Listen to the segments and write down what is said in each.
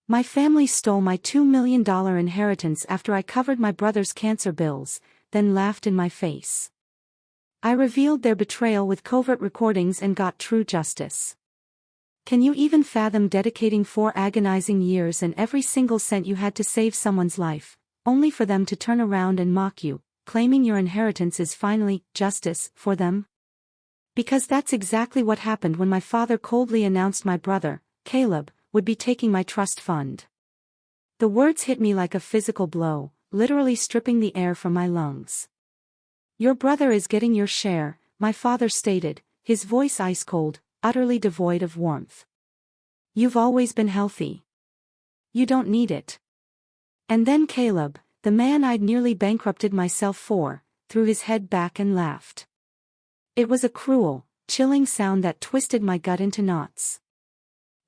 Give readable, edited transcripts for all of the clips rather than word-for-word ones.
My family stole my $2 million inheritance after I covered my brother's cancer bills, then laughed in my face. I revealed their betrayal with covert recordings and got true justice. Can you even fathom dedicating 4 agonizing years and every single cent you had to save someone's life, only for them to turn around and mock you, claiming your inheritance is finally justice for them? Because that's exactly what happened when my father coldly announced my brother, Caleb, would be taking my trust fund. The words hit me like a physical blow, literally stripping the air from my lungs. Your brother is getting your share, my father stated, his voice ice-cold, utterly devoid of warmth. You've always been healthy. You don't need it. And then Caleb, the man I'd nearly bankrupted myself for, threw his head back and laughed. It was a cruel, chilling sound that twisted my gut into knots.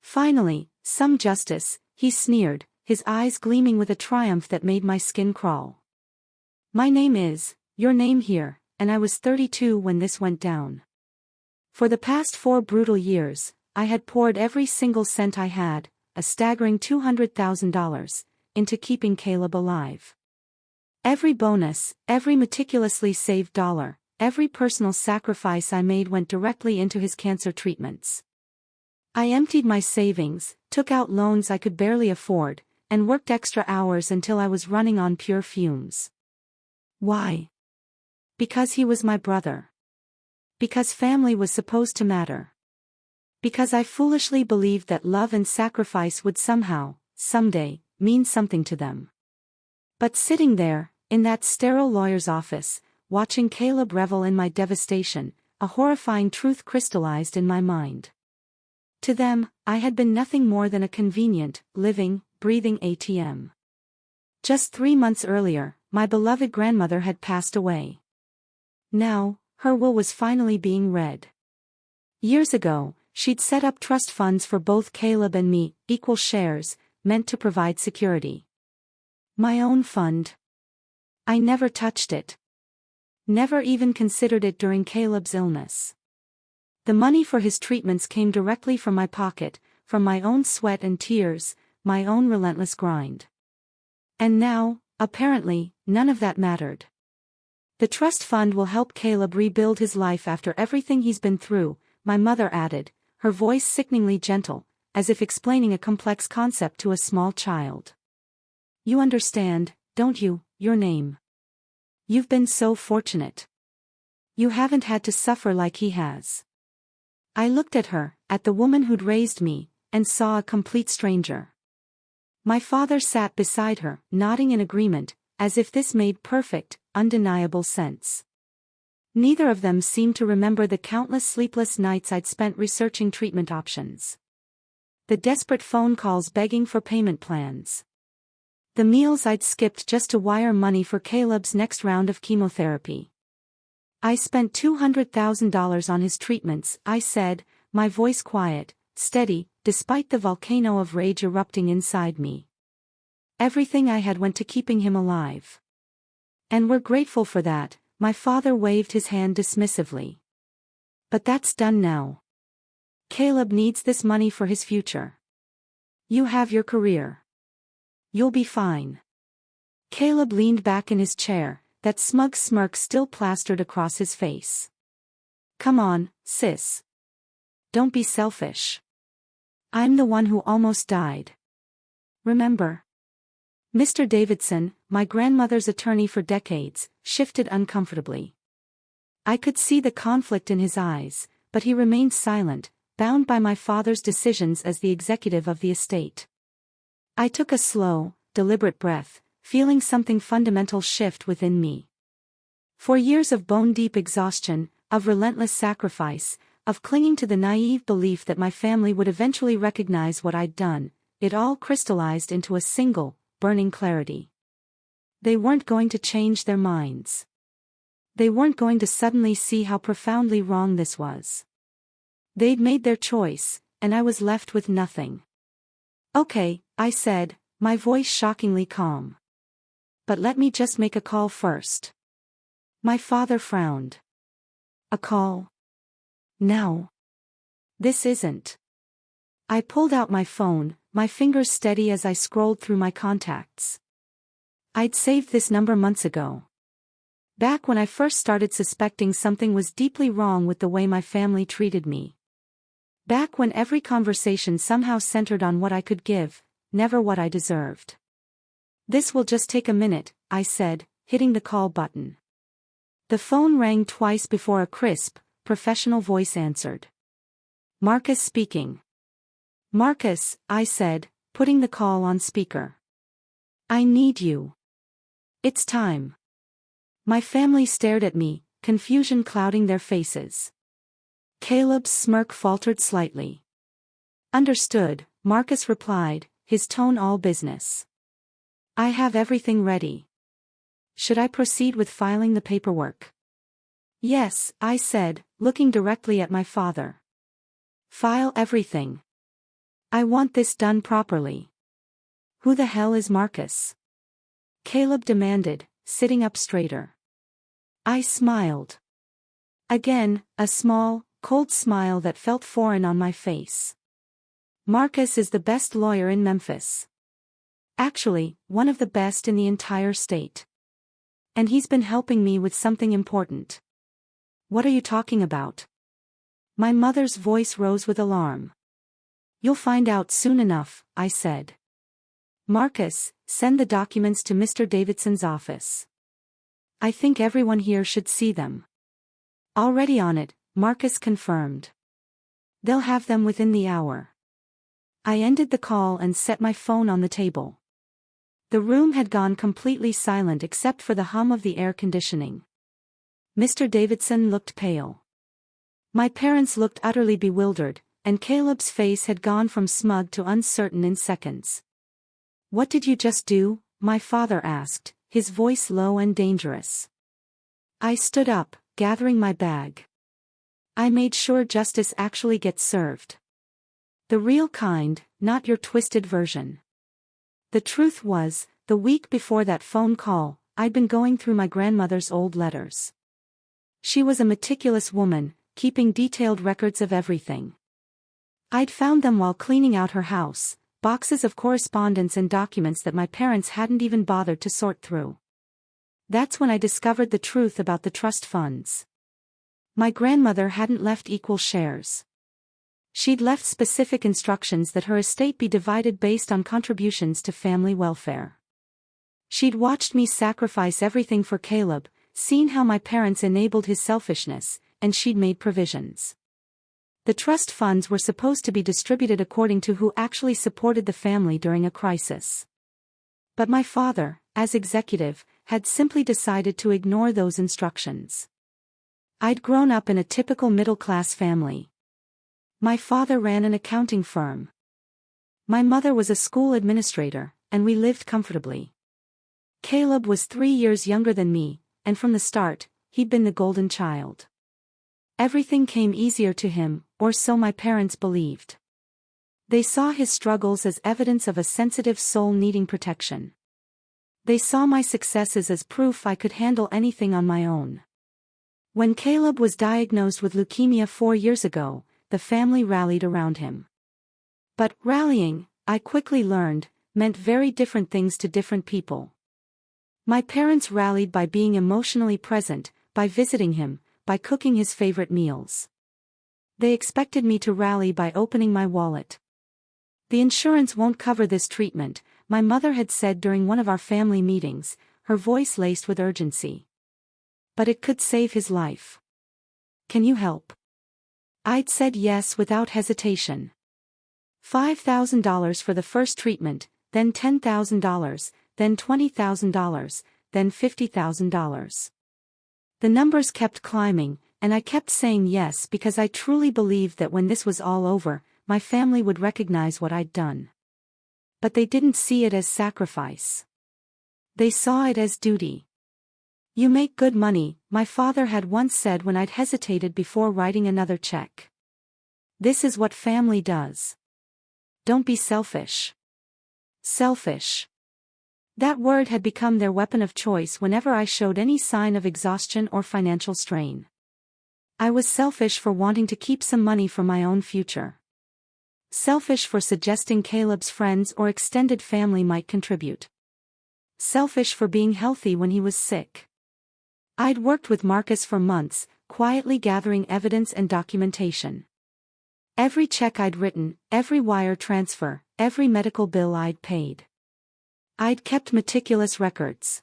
Finally, some justice, he sneered, his eyes gleaming with a triumph that made my skin crawl. My name is, your name here, and I was 32 when this went down. For the past 4 brutal years, I had poured every single cent I had, a staggering $200,000, into keeping Caleb alive. Every bonus, every meticulously saved dollar, every personal sacrifice I made went directly into his cancer treatments. I emptied my savings, took out loans I could barely afford, and worked extra hours until I was running on pure fumes. Why? Because he was my brother. Because family was supposed to matter. Because I foolishly believed that love and sacrifice would somehow, someday, mean something to them. But sitting there, in that sterile lawyer's office, watching Caleb revel in my devastation, a horrifying truth crystallized in my mind. To them, I had been nothing more than a convenient, living, breathing ATM. Just 3 months earlier, my beloved grandmother had passed away. Now, her will was finally being read. Years ago, she'd set up trust funds for both Caleb and me, equal shares, meant to provide security. My own fund. I never touched it. Never even considered it during Caleb's illness. The money for his treatments came directly from my pocket, from my own sweat and tears, my own relentless grind. And now, apparently, none of that mattered. The trust fund will help Caleb rebuild his life after everything he's been through, my mother added, her voice sickeningly gentle, as if explaining a complex concept to a small child. You understand, don't you, your name? You've been so fortunate. You haven't had to suffer like he has. I looked at her, at the woman who'd raised me, and saw a complete stranger. My father sat beside her, nodding in agreement, as if this made perfect, undeniable sense. Neither of them seemed to remember the countless sleepless nights I'd spent researching treatment options. The desperate phone calls begging for payment plans. The meals I'd skipped just to wire money for Caleb's next round of chemotherapy. I spent $200,000 on his treatments, I said, my voice quiet, steady, despite the volcano of rage erupting inside me. Everything I had went to keeping him alive. And we're grateful for that, my father waved his hand dismissively. But that's done now. Caleb needs this money for his future. You have your career. You'll be fine. Caleb leaned back in his chair, that smug smirk still plastered across his face. Come on, sis. Don't be selfish. I'm the one who almost died. Remember? Mr. Davidson, my grandmother's attorney for decades, shifted uncomfortably. I could see the conflict in his eyes, but he remained silent, bound by my father's decisions as the executive of the estate. I took a slow, deliberate breath, feeling something fundamental shift within me. For years of bone-deep exhaustion, of relentless sacrifice, of clinging to the naive belief that my family would eventually recognize what I'd done, it all crystallized into a single, burning clarity. They weren't going to change their minds. They weren't going to suddenly see how profoundly wrong this was. They'd made their choice, and I was left with nothing. Okay, I said, my voice shockingly calm. But let me just make a call first. My father frowned. A call? No. This isn't. I pulled out my phone, my fingers steady as I scrolled through my contacts. I'd saved this number months ago. Back when I first started suspecting something was deeply wrong with the way my family treated me. Back when every conversation somehow centered on what I could give, never what I deserved. "This will just take a minute," I said, hitting the call button. The phone rang twice before a crisp, professional voice answered. "Marcus speaking." "Marcus," I said, putting the call on speaker. "I need you. It's time." My family stared at me, confusion clouding their faces. Caleb's smirk faltered slightly. "Understood," Marcus replied, his tone all business. "I have everything ready. Should I proceed with filing the paperwork?" "Yes," I said, looking directly at my father. "File everything. I want this done properly." "Who the hell is Marcus?" Caleb demanded, sitting up straighter. I smiled. Again, a small, cold smile that felt foreign on my face. "Marcus is the best lawyer in Memphis. Actually, one of the best in the entire state. And he's been helping me with something important." "What are you talking about?" My mother's voice rose with alarm. "You'll find out soon enough," I said. "Marcus, send the documents to Mr. Davidson's office. I think everyone here should see them." "Already on it," Marcus confirmed. "They'll have them within the hour." I ended the call and set my phone on the table. The room had gone completely silent except for the hum of the air conditioning. Mr. Davidson looked pale. My parents looked utterly bewildered, and Caleb's face had gone from smug to uncertain in seconds. "What did you just do?" my father asked, his voice low and dangerous. I stood up, gathering my bag. "I made sure justice actually gets served. The real kind, not your twisted version." The truth was, the week before that phone call, I'd been going through my grandmother's old letters. She was a meticulous woman, keeping detailed records of everything. I'd found them while cleaning out her house, boxes of correspondence and documents that my parents hadn't even bothered to sort through. That's when I discovered the truth about the trust funds. My grandmother hadn't left equal shares. She'd left specific instructions that her estate be divided based on contributions to family welfare. She'd watched me sacrifice everything for Caleb, seen how my parents enabled his selfishness, and she'd made provisions. The trust funds were supposed to be distributed according to who actually supported the family during a crisis. But my father, as executive, had simply decided to ignore those instructions. I'd grown up in a typical middle-class family. My father ran an accounting firm. My mother was a school administrator, and we lived comfortably. Caleb was 3 years younger than me, and from the start, he'd been the golden child. Everything came easier to him, or so my parents believed. They saw his struggles as evidence of a sensitive soul needing protection. They saw my successes as proof I could handle anything on my own. When Caleb was diagnosed with leukemia 4 years ago, the family rallied around him. But rallying, I quickly learned, meant very different things to different people. My parents rallied by being emotionally present, by visiting him, by cooking his favorite meals. They expected me to rally by opening my wallet. "The insurance won't cover this treatment," my mother had said during one of our family meetings, her voice laced with urgency. "But it could save his life. Can you help?" I'd said yes without hesitation. $5,000 for the first treatment, then $10,000, then $20,000, then $50,000. The numbers kept climbing, and I kept saying yes because I truly believed that when this was all over, my family would recognize what I'd done. But they didn't see it as sacrifice. They saw it as duty. "You make good money," my father had once said when I'd hesitated before writing another check. "This is what family does. Don't be selfish." Selfish. That word had become their weapon of choice whenever I showed any sign of exhaustion or financial strain. I was selfish for wanting to keep some money for my own future. Selfish for suggesting Caleb's friends or extended family might contribute. Selfish for being healthy when he was sick. I'd worked with Marcus for months, quietly gathering evidence and documentation. Every check I'd written, every wire transfer, every medical bill I'd paid. I'd kept meticulous records.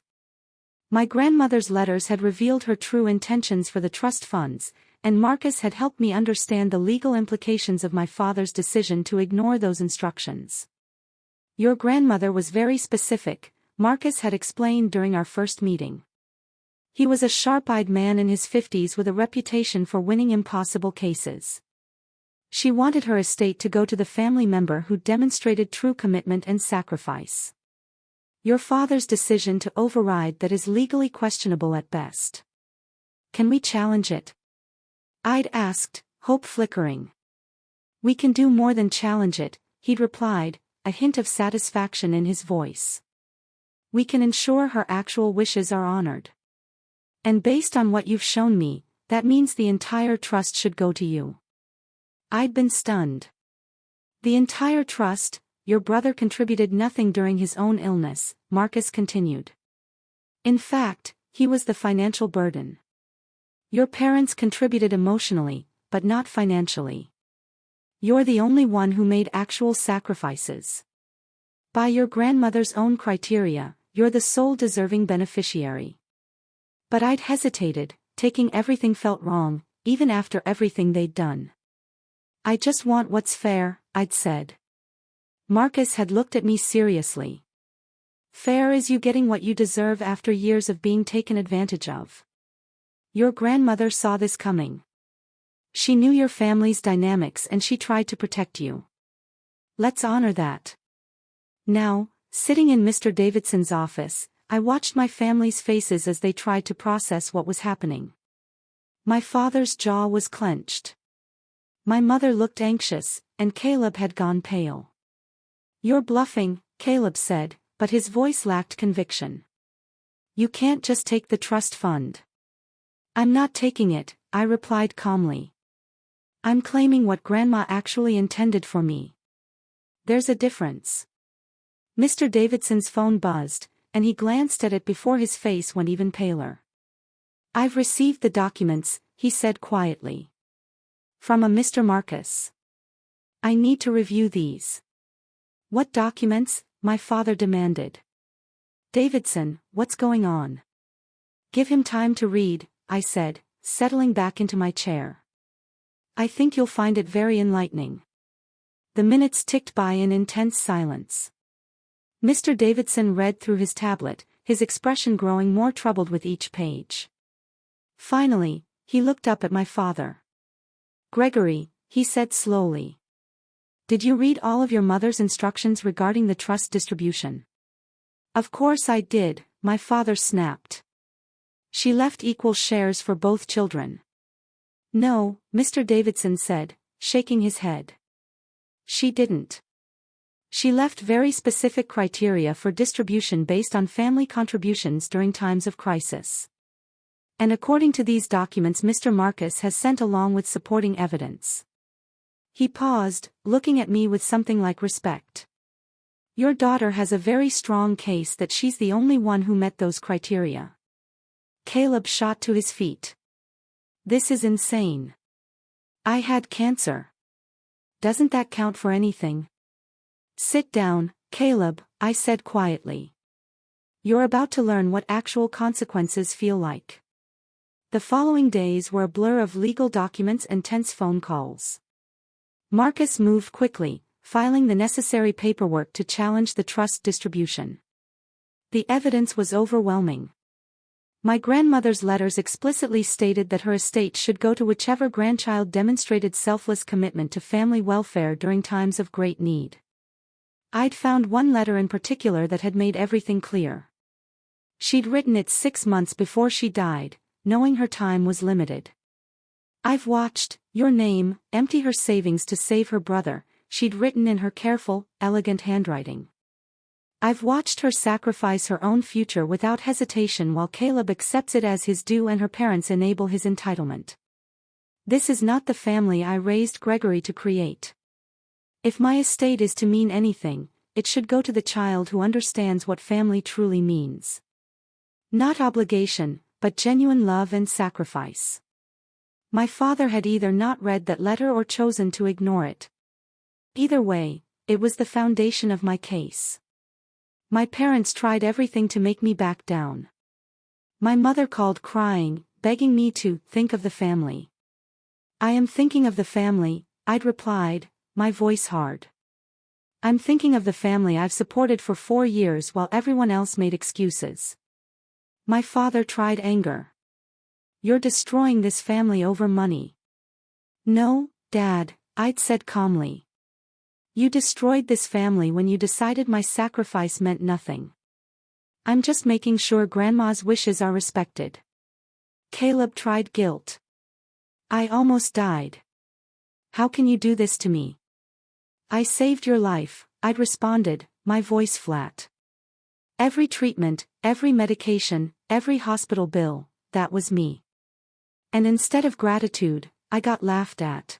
My grandmother's letters had revealed her true intentions for the trust funds, and Marcus had helped me understand the legal implications of my father's decision to ignore those instructions. Your grandmother was very specific, Marcus had explained during our first meeting. He was a sharp-eyed man in his 50s with a reputation for winning impossible cases. She wanted her estate to go to the family member who demonstrated true commitment and sacrifice. Your father's decision to override that is legally questionable at best. Can we challenge it? I'd asked, hope flickering. We can do more than challenge it, he'd replied, a hint of satisfaction in his voice. We can ensure her actual wishes are honored. And based on what you've shown me, that means the entire trust should go to you. I'd been stunned. The entire trust? Your brother contributed nothing during his own illness, Marcus continued. In fact, he was the financial burden. Your parents contributed emotionally, but not financially. You're the only one who made actual sacrifices. By your grandmother's own criteria, you're the sole deserving beneficiary. But I'd hesitated, taking everything felt wrong, even after everything they'd done. I just want what's fair, I'd said. Marcus had looked at me seriously. Fair is you getting what you deserve after years of being taken advantage of. Your grandmother saw this coming. She knew your family's dynamics and she tried to protect you. Let's honor that. Now, sitting in Mr. Davidson's office, I watched my family's faces as they tried to process what was happening. My father's jaw was clenched. My mother looked anxious, and Caleb had gone pale. You're bluffing, Caleb said, but his voice lacked conviction. You can't just take the trust fund. I'm not taking it, I replied calmly. I'm claiming what Grandma actually intended for me. There's a difference. Mr. Davidson's phone buzzed, and he glanced at it before his face went even paler. I've received the documents, he said quietly. From a Mr. Marcus. I need to review these. What documents? My father demanded. Davidson, what's going on? Give him time to read, I said, settling back into my chair. I think you'll find it very enlightening. The minutes ticked by in intense silence. Mr. Davidson read through his tablet, his expression growing more troubled with each page. Finally, he looked up at my father. Gregory, he said slowly. Did you read all of your mother's instructions regarding the trust distribution? Of course I did, my father snapped. She left equal shares for both children. No, Mr. Davidson said, shaking his head. She didn't. She left very specific criteria for distribution based on family contributions during times of crisis. And according to these documents Mr. Marcus has sent along with supporting evidence. He paused, looking at me with something like respect. Your daughter has a very strong case that she's the only one who met those criteria. Caleb shot to his feet. This is insane. I had cancer. Doesn't that count for anything? Sit down, Caleb, I said quietly. You're about to learn what actual consequences feel like. The following days were a blur of legal documents and tense phone calls. Marcus moved quickly, filing the necessary paperwork to challenge the trust distribution. The evidence was overwhelming. My grandmother's letters explicitly stated that her estate should go to whichever grandchild demonstrated selfless commitment to family welfare during times of great need. I'd found one letter in particular that had made everything clear. She'd written it 6 months before she died, knowing her time was limited. I've watched your name empty her savings to save her brother, she'd written in her careful, elegant handwriting. I've watched her sacrifice her own future without hesitation while Caleb accepts it as his due and her parents enable his entitlement. This is not the family I raised Gregory to create. If my estate is to mean anything, it should go to the child who understands what family truly means. Not obligation, but genuine love and sacrifice. My father had either not read that letter or chosen to ignore it. Either way, it was the foundation of my case. My parents tried everything to make me back down. My mother called crying, begging me to think of the family. I am thinking of the family, I'd replied, my voice hard. I'm thinking of the family I've supported for 4 years while everyone else made excuses. My father tried anger. You're destroying this family over money. No, Dad, I'd said calmly. You destroyed this family when you decided my sacrifice meant nothing. I'm just making sure Grandma's wishes are respected. Caleb tried guilt. I almost died. How can you do this to me? I saved your life, I'd responded, my voice flat. Every treatment, every medication, every hospital bill, that was me. And instead of gratitude, I got laughed at.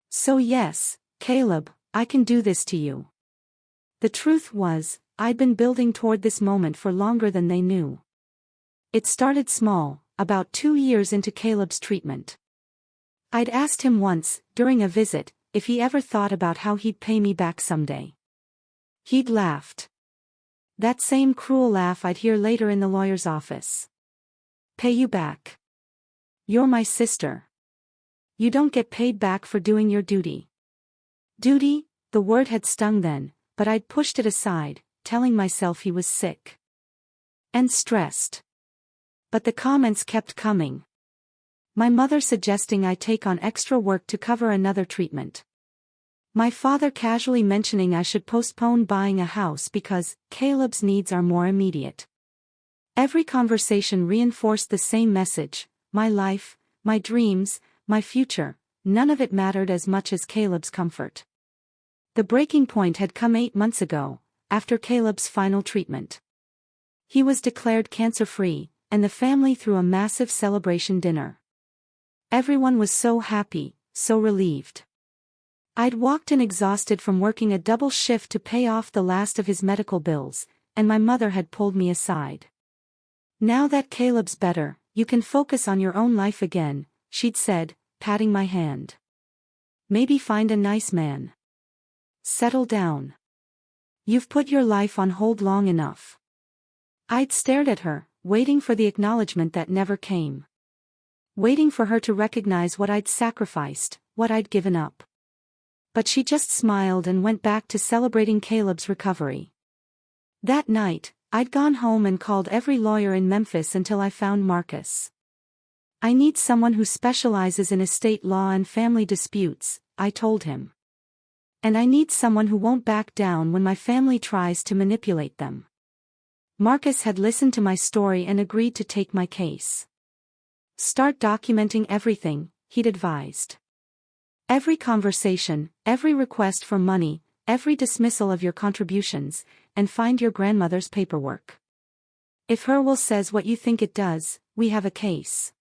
So yes, Caleb, I can do this to you. The truth was, I'd been building toward this moment for longer than they knew. It started small, about 2 years into Caleb's treatment. I'd asked him once, during a visit, if he ever thought about how he'd pay me back someday. He'd laughed. That same cruel laugh I'd hear later in the lawyer's office. Pay you back. You're my sister. You don't get paid back for doing your duty. Duty, the word had stung then, but I'd pushed it aside, telling myself he was sick. And stressed. But the comments kept coming. My mother suggesting I take on extra work to cover another treatment. My father casually mentioning I should postpone buying a house because Caleb's needs are more immediate. Every conversation reinforced the same message: my life, my dreams, my future, none of it mattered as much as Caleb's comfort. The breaking point had come 8 months ago, after Caleb's final treatment. He was declared cancer-free, and the family threw a massive celebration dinner. Everyone was so happy, so relieved. I'd walked in exhausted from working a double shift to pay off the last of his medical bills, and my mother had pulled me aside. Now that Caleb's better, you can focus on your own life again, she'd said, patting my hand. Maybe find a nice man. Settle down. You've put your life on hold long enough. I'd stared at her, waiting for the acknowledgement that never came. Waiting for her to recognize what I'd sacrificed, what I'd given up. But she just smiled and went back to celebrating Caleb's recovery. That night, I'd gone home and called every lawyer in Memphis until I found Marcus. I need someone who specializes in estate law and family disputes, I told him. And I need someone who won't back down when my family tries to manipulate them. Marcus had listened to my story and agreed to take my case. Start documenting everything, he'd advised. Every conversation, every request for money, every dismissal of your contributions, and find your grandmother's paperwork. If her will says what you think it does, we have a case.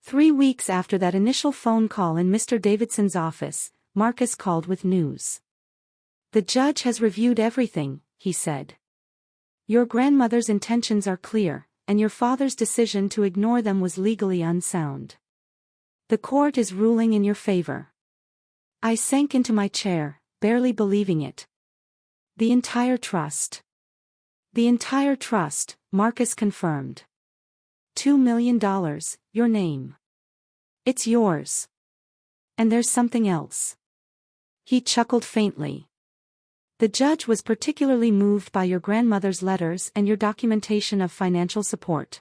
3 weeks after that initial phone call in Mr. Davidson's office, Marcus called with news. The judge has reviewed everything, he said. Your grandmother's intentions are clear, and your father's decision to ignore them was legally unsound. The court is ruling in your favor. I sank into my chair, barely believing it. The entire trust. The entire trust, Marcus confirmed. $2 million, your name. It's yours. And there's something else. He chuckled faintly. The judge was particularly moved by your grandmother's letters and your documentation of financial support.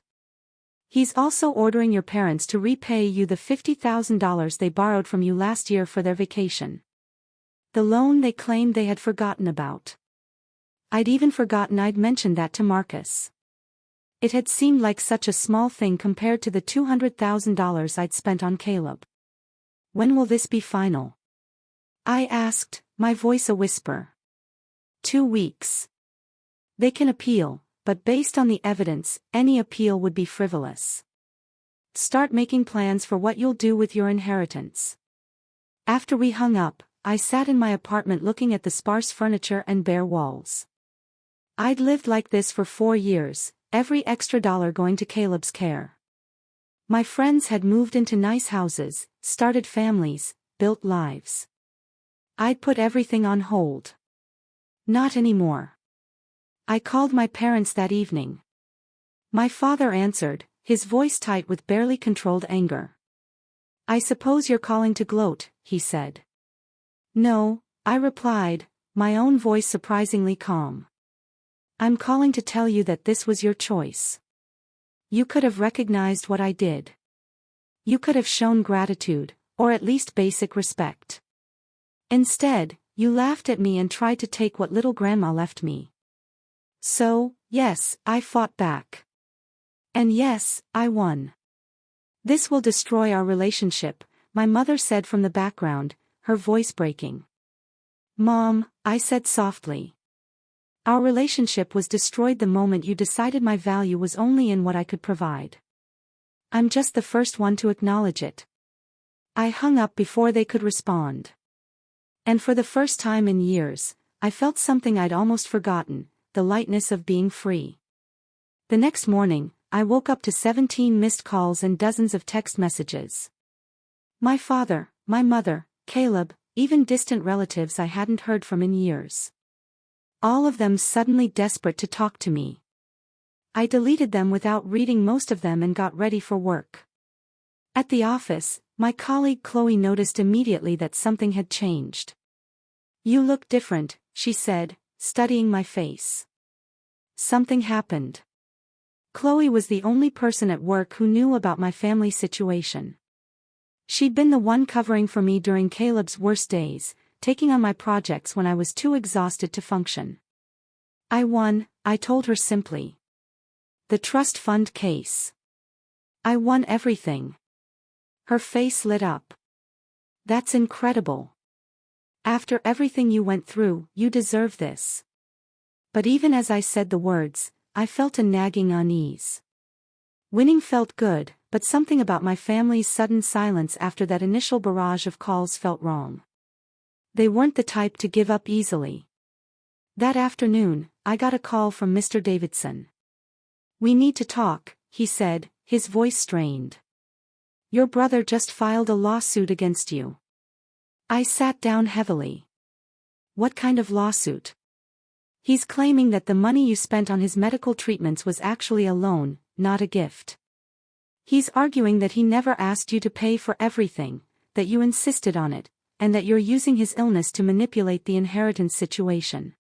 He's also ordering your parents to repay you the $50,000 they borrowed from you last year for their vacation. The loan they claimed they had forgotten about. I'd even forgotten I'd mentioned that to Marcus. It had seemed like such a small thing compared to the $200,000 I'd spent on Caleb. When will this be final? I asked, my voice a whisper. 2 weeks. They can appeal, but based on the evidence, any appeal would be frivolous. Start making plans for what you'll do with your inheritance. After we hung up, I sat in my apartment looking at the sparse furniture and bare walls. I'd lived like this for 4 years, every extra dollar going to Caleb's care. My friends had moved into nice houses, started families, built lives. I'd put everything on hold. Not anymore. I called my parents that evening. My father answered, his voice tight with barely controlled anger. "I suppose you're calling to gloat," he said. "No," I replied, my own voice surprisingly calm. "I'm calling to tell you that this was your choice. You could have recognized what I did. You could have shown gratitude, or at least basic respect. Instead, you laughed at me and tried to take what little grandma left me. So, yes, I fought back. And yes, I won. This will destroy our relationship," my mother said from the background, her voice breaking. "Mom," I said softly. "Our relationship was destroyed the moment you decided my value was only in what I could provide. I'm just the first one to acknowledge it." I hung up before they could respond. And for the first time in years, I felt something I'd almost forgotten, the lightness of being free. The next morning, I woke up to 17 missed calls and dozens of text messages. My father, my mother, Caleb, even distant relatives I hadn't heard from in years. All of them suddenly desperate to talk to me. I deleted them without reading most of them and got ready for work. At the office, my colleague Chloe noticed immediately that something had changed. "You look different," she said, studying my face. Something happened. Chloe was the only person at work who knew about my family situation. She'd been the one covering for me during Caleb's worst days, taking on my projects when I was too exhausted to function. "I won," I told her simply. "The trust fund case. I won everything." Her face lit up. "That's incredible. After everything you went through, you deserve this." But even as I said the words, I felt a nagging unease. Winning felt good, but something about my family's sudden silence after that initial barrage of calls felt wrong. They weren't the type to give up easily. That afternoon, I got a call from Mr. Davidson. "We need to talk," he said, his voice strained. "Your brother just filed a lawsuit against you." I sat down heavily. "What kind of lawsuit?" "He's claiming that the money you spent on his medical treatments was actually a loan, not a gift. He's arguing that he never asked you to pay for everything, that you insisted on it, and that you're using his illness to manipulate the inheritance situation."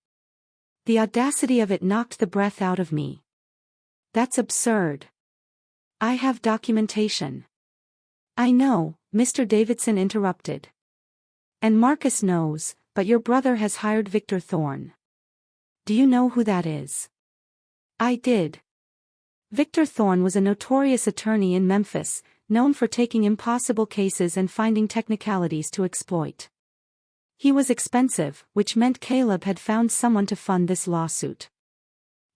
The audacity of it knocked the breath out of me. "That's absurd." "I have documentation." "I know," Mr. Davidson interrupted. "And Marcus knows, but your brother has hired Victor Thorne. Do you know who that is?" I did. Victor Thorne was a notorious attorney in Memphis, known for taking impossible cases and finding technicalities to exploit. He was expensive, which meant Caleb had found someone to fund this lawsuit.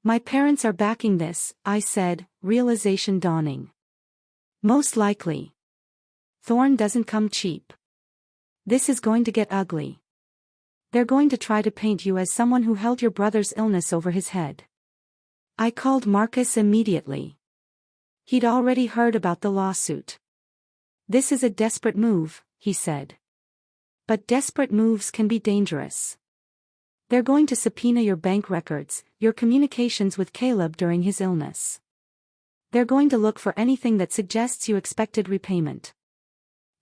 "My parents are backing this," I said, realization dawning. "Most likely. Thorne doesn't come cheap. This is going to get ugly. They're going to try to paint you as someone who held your brother's illness over his head." I called Marcus immediately. He'd already heard about the lawsuit. "This is a desperate move," he said. "But desperate moves can be dangerous. They're going to subpoena your bank records, your communications with Caleb during his illness. They're going to look for anything that suggests you expected repayment."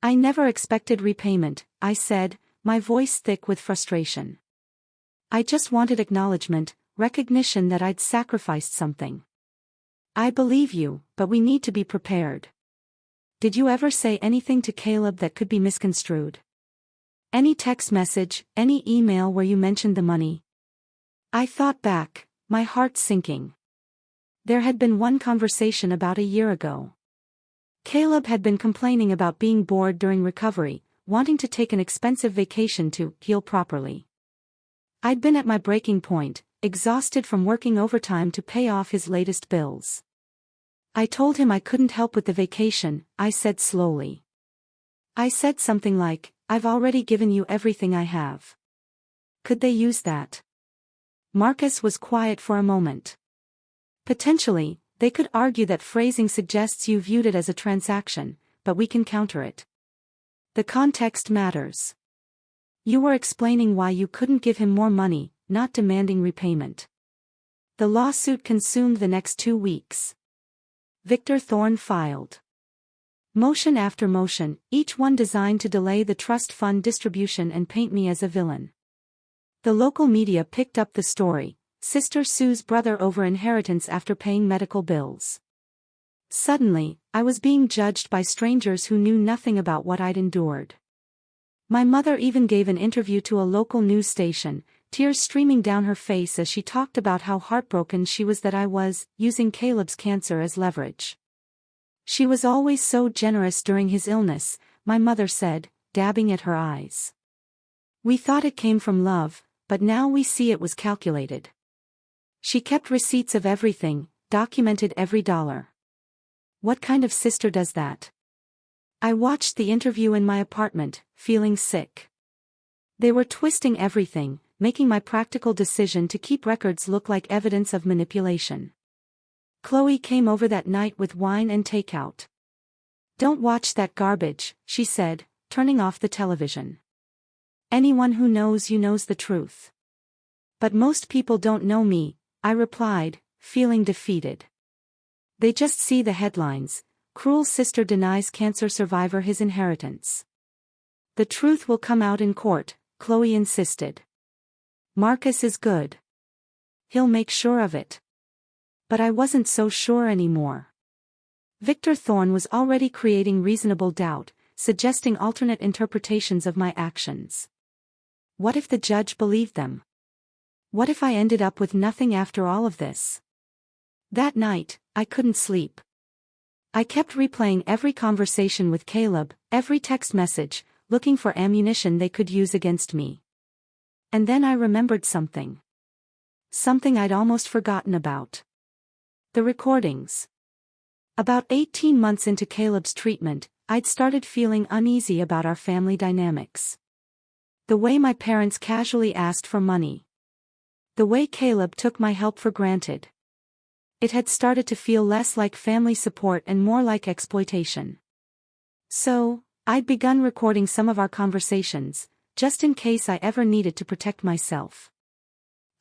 "I never expected repayment," I said, my voice thick with frustration. "I just wanted acknowledgement, recognition that I'd sacrificed something." "I believe you, but we need to be prepared. Did you ever say anything to Caleb that could be misconstrued? Any text message, any email where you mentioned the money?" I thought back, my heart sinking. There had been one conversation about a year ago. Caleb had been complaining about being bored during recovery, wanting to take an expensive vacation to heal properly. I'd been at my breaking point, exhausted from working overtime to pay off his latest bills. I told him I couldn't help with the vacation, I said slowly. I said something like, I've already given you everything I have. Could they use that? Marcus was quiet for a moment. Potentially, they could argue that phrasing suggests you viewed it as a transaction, but we can counter it. The context matters. You were explaining why you couldn't give him more money, not demanding repayment. The lawsuit consumed the next 2 weeks. Victor Thorne filed motion after motion, each one designed to delay the trust fund distribution and paint me as a villain. The local media picked up the story. Sister sues brother over inheritance after paying medical bills. Suddenly, I was being judged by strangers who knew nothing about what I'd endured. My mother even gave an interview to a local news station, tears streaming down her face as she talked about how heartbroken she was that I was using Caleb's cancer as leverage. She was always so generous during his illness, my mother said, dabbing at her eyes. We thought it came from love, but now we see it was calculated. She kept receipts of everything, documented every dollar. What kind of sister does that? I watched the interview in my apartment, feeling sick. They were twisting everything, making my practical decision to keep records look like evidence of manipulation. Chloe came over that night with wine and takeout. Don't watch that garbage, she said, turning off the television. Anyone who knows you knows the truth. But most people don't know me, I replied, feeling defeated. They just see the headlines, cruel sister denies cancer survivor his inheritance. The truth will come out in court, Chloe insisted. Marcus is good. He'll make sure of it. But I wasn't so sure anymore. Victor Thorne was already creating reasonable doubt, suggesting alternate interpretations of my actions. What if the judge believed them? What if I ended up with nothing after all of this? That night, I couldn't sleep. I kept replaying every conversation with Caleb, every text message, looking for ammunition they could use against me. And then I remembered something. Something I'd almost forgotten about. The recordings. About 18 months into Caleb's treatment, I'd started feeling uneasy about our family dynamics. The way my parents casually asked for money. The way Caleb took my help for granted. It had started to feel less like family support and more like exploitation. So, I'd begun recording some of our conversations, just in case I ever needed to protect myself.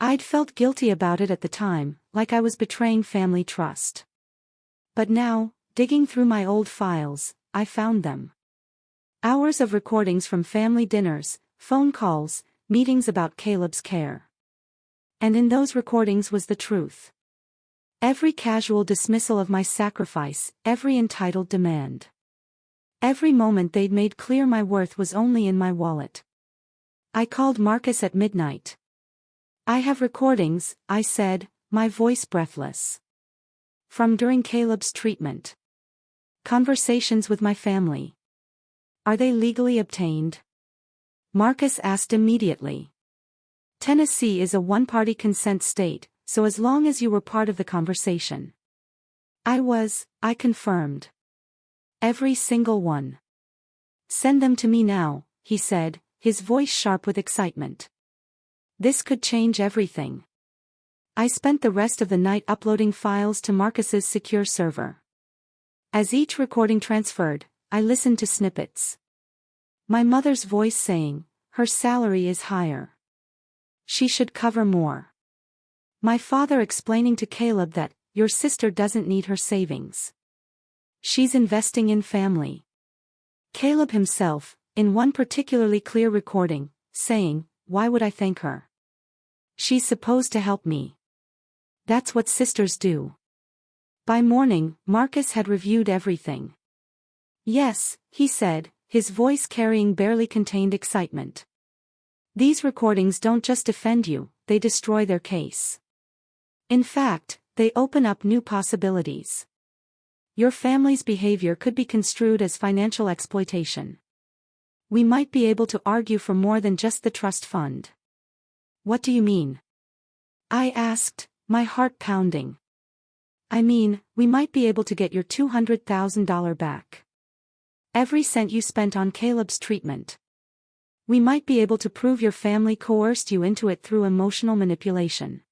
I'd felt guilty about it at the time, like I was betraying family trust. But now, digging through my old files, I found them. Hours of recordings from family dinners, phone calls, meetings about Caleb's care. And in those recordings was the truth. Every casual dismissal of my sacrifice, every entitled demand. Every moment they'd made clear my worth was only in my wallet. I called Marcus at midnight. I have recordings, I said, my voice breathless. From during Caleb's treatment. Conversations with my family. Are they legally obtained? Marcus asked immediately. Tennessee is a one-party consent state, so as long as you were part of the conversation. I confirmed. Every single one. Send them to me now, he said, his voice sharp with excitement. This could change everything. I spent the rest of the night uploading files to Marcus's secure server. As each recording transferred, I listened to snippets. My mother's voice saying, her salary is higher. She should cover more. My father explaining to Caleb that, your sister doesn't need her savings. She's investing in family. Caleb himself, in one particularly clear recording, saying, why would I thank her? She's supposed to help me. That's what sisters do. By morning, Marcus had reviewed everything. Yes, he said, his voice carrying barely contained excitement. These recordings don't just defend you, they destroy their case. In fact, they open up new possibilities. Your family's behavior could be construed as financial exploitation. We might be able to argue for more than just the trust fund. What do you mean? I asked, my heart pounding. I mean, we might be able to get your $200,000 back. Every cent you spent on Caleb's treatment. We might be able to prove your family coerced you into it through emotional manipulation.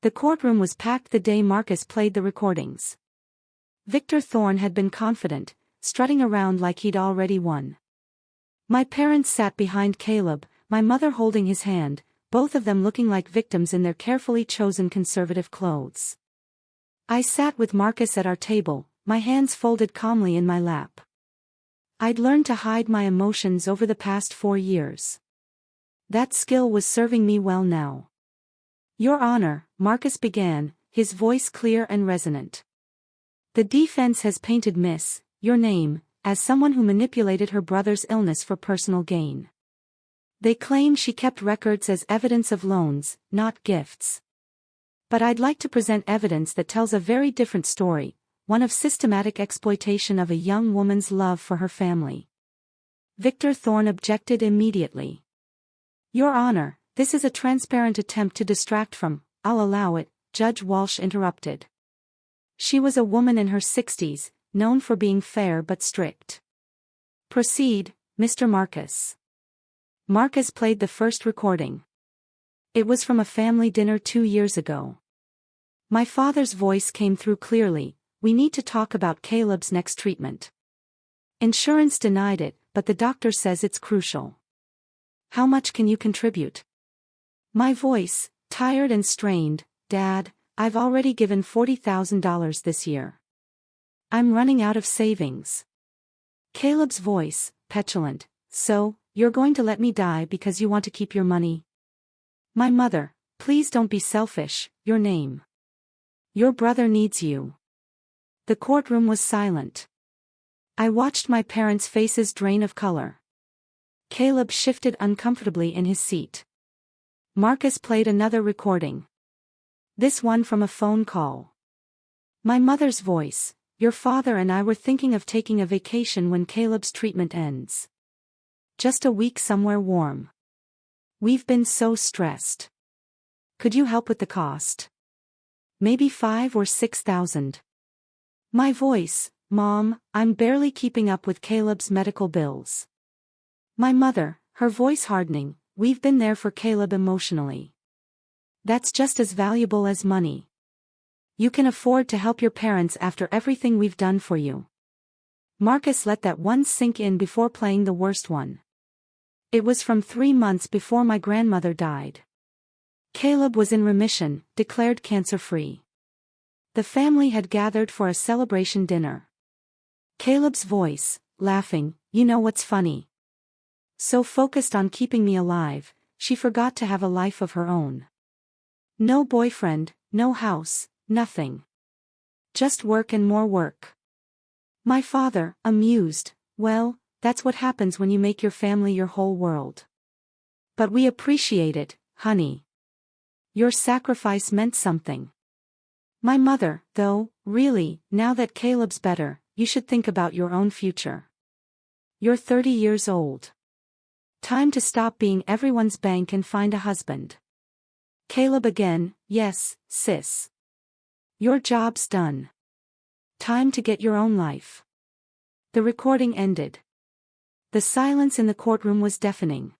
The courtroom was packed the day Marcus played the recordings. Victor Thorne had been confident, strutting around like he'd already won. My parents sat behind Caleb, my mother holding his hand, both of them looking like victims in their carefully chosen conservative clothes. I sat with Marcus at our table, my hands folded calmly in my lap. I'd learned to hide my emotions over the past 4 years. That skill was serving me well now. Your Honor, Marcus began, his voice clear and resonant. The defense has painted Miss, your name, as someone who manipulated her brother's illness for personal gain. They claim she kept records as evidence of loans, not gifts. But I'd like to present evidence that tells a very different story, one of systematic exploitation of a young woman's love for her family. Victor Thorne objected immediately. Your Honor, this is a transparent attempt to distract from, I'll allow it, Judge Walsh interrupted. She was a woman in her 60s, known for being fair but strict. Proceed, Mr. Marcus. Marcus played the first recording. It was from a family dinner 2 years ago. My father's voice came through clearly. We need to talk about Caleb's next treatment. Insurance denied it, but the doctor says it's crucial. How much can you contribute? My voice, tired and strained, Dad, I've already given $40,000 this year. I'm running out of savings. Caleb's voice, petulant, so, you're going to let me die because you want to keep your money? My mother, please don't be selfish, your name. Your brother needs you. The courtroom was silent. I watched my parents' faces drain of color. Caleb shifted uncomfortably in his seat. Marcus played another recording. This one from a phone call. My mother's voice, your father and I were thinking of taking a vacation when Caleb's treatment ends. Just a week somewhere warm. We've been so stressed. Could you help with the cost? Maybe 5 or 6,000. My voice, Mom, I'm barely keeping up with Caleb's medical bills. My mother, her voice hardening, we've been there for Caleb emotionally. That's just as valuable as money. You can afford to help your parents after everything we've done for you. Marcus let that one sink in before playing the worst one. It was from 3 months before my grandmother died. Caleb was in remission, declared cancer-free. The family had gathered for a celebration dinner. Caleb's voice, laughing, you know what's funny? So focused on keeping me alive, she forgot to have a life of her own. No boyfriend, no house, nothing. Just work and more work. My father, amused, well, that's what happens when you make your family your whole world. But we appreciate it, honey. Your sacrifice meant something. My mother, though, really, now that Caleb's better, you should think about your own future. You're 30 years old. Time to stop being everyone's bank and find a husband. Caleb again, yes, sis. Your job's done. Time to get your own life. The recording ended. The silence in the courtroom was deafening.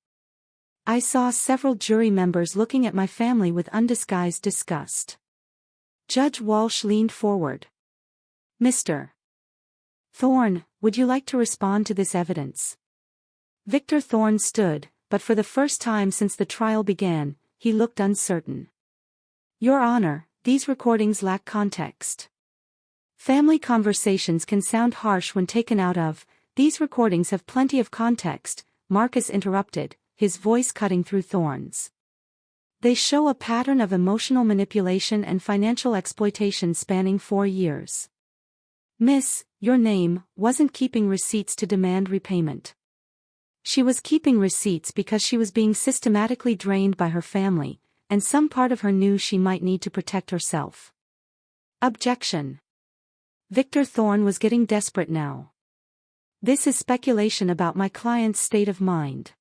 I saw several jury members looking at my family with undisguised disgust. Judge Walsh leaned forward. Mr. Thorne, would you like to respond to this evidence? Victor Thorne stood, but for the first time since the trial began, he looked uncertain. Your Honor, these recordings lack context. Family conversations can sound harsh when taken out of. These recordings have plenty of context, Marcus interrupted, his voice cutting through Thorne's. They show a pattern of emotional manipulation and financial exploitation spanning 4 years. Miss, your name, wasn't keeping receipts to demand repayment. She was keeping receipts because she was being systematically drained by her family, and some part of her knew she might need to protect herself. Objection. Victor Thorne was getting desperate now. This is speculation about my client's state of mind.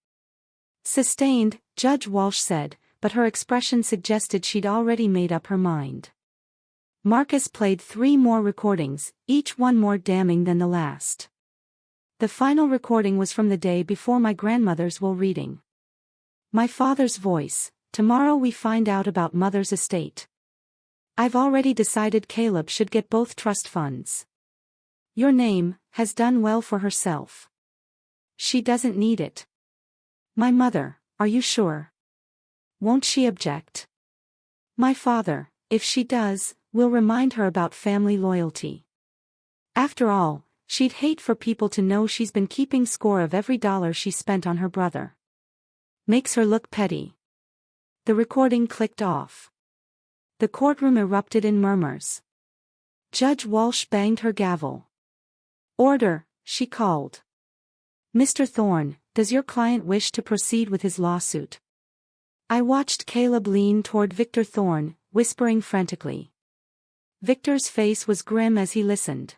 Sustained, Judge Walsh said, but her expression suggested she'd already made up her mind. Marcus played 3 more recordings, each one more damning than the last. The final recording was from the day before my grandmother's will reading. My father's voice: "Tomorrow we find out about mother's estate. I've already decided Caleb should get both trust funds. Your name has done well for herself. She doesn't need it." My mother: "Are you sure? Won't she object?" My father: "If she does, we'll remind her about family loyalty. After all, she'd hate for people to know she's been keeping score of every dollar she spent on her brother. Makes her look petty." The recording clicked off. The courtroom erupted in murmurs. Judge Walsh banged her gavel. "Order," she called. "Mr. Thorne, does your client wish to proceed with his lawsuit?" I watched Caleb lean toward Victor Thorne, whispering frantically. Victor's face was grim as he listened.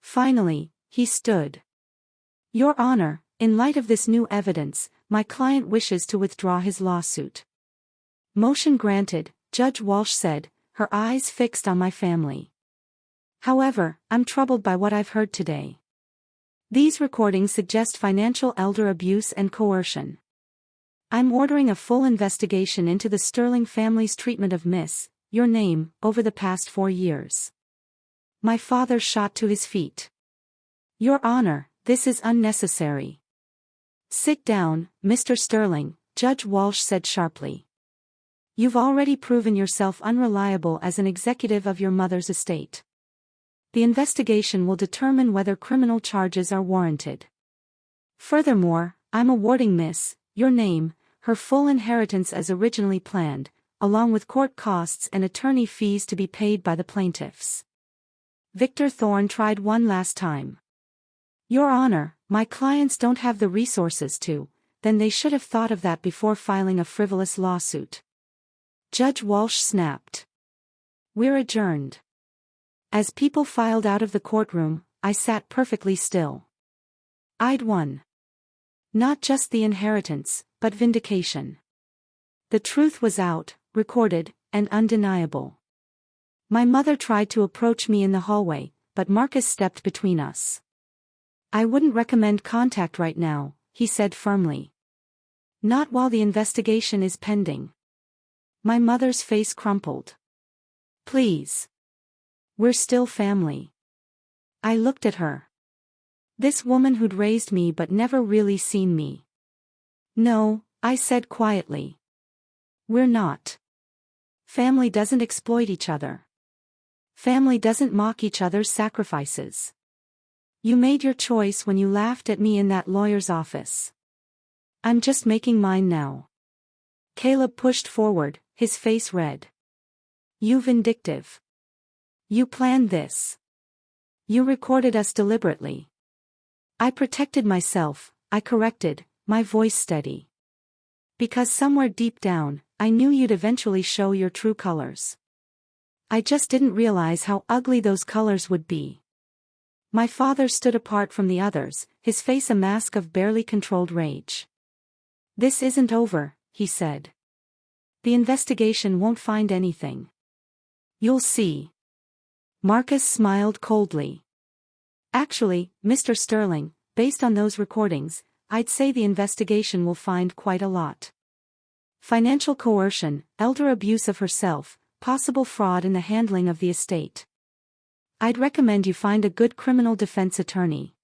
Finally, he stood. "Your Honor, in light of this new evidence, my client wishes to withdraw his lawsuit." "Motion granted," Judge Walsh said, her eyes fixed on my family. "However, I'm troubled by what I've heard today. These recordings suggest financial elder abuse and coercion. I'm ordering a full investigation into the Sterling family's treatment of Miss, your name, over the past 4 years." My father shot to his feet. "Your Honor, this is unnecessary." "Sit down, Mr. Sterling," Judge Walsh said sharply. "You've already proven yourself unreliable as an executive of your mother's estate. The investigation will determine whether criminal charges are warranted. Furthermore, I'm awarding Miss, your name, her full inheritance as originally planned, along with court costs and attorney fees to be paid by the plaintiffs." Victor Thorne tried one last time. "Your Honor, my clients don't have the resources to, then they should have thought of that before filing a frivolous lawsuit." Judge Walsh snapped. "We're adjourned." As people filed out of the courtroom, I sat perfectly still. I'd won. Not just the inheritance, but vindication. The truth was out, recorded, and undeniable. My mother tried to approach me in the hallway, but Marcus stepped between us. "I wouldn't recommend contact right now," he said firmly. "Not while the investigation is pending." My mother's face crumpled. "Please. We're still family." I looked at her. This woman who'd raised me but never really seen me. "No," I said quietly. "We're not. Family doesn't exploit each other. Family doesn't mock each other's sacrifices. You made your choice when you laughed at me in that lawyer's office. I'm just making mine now." Caleb pushed forward, his face red. "You vindictive. You planned this. You recorded us deliberately." I protected myself, I corrected, my voice steady. "Because somewhere deep down, I knew you'd eventually show your true colors. I just didn't realize how ugly those colors would be." My father stood apart from the others, his face a mask of barely controlled rage. "This isn't over," he said. "The investigation won't find anything. You'll see." Marcus smiled coldly. "Actually, Mr. Sterling, based on those recordings, I'd say the investigation will find quite a lot. Financial coercion, elder abuse of herself, possible fraud in the handling of the estate. I'd recommend you find a good criminal defense attorney."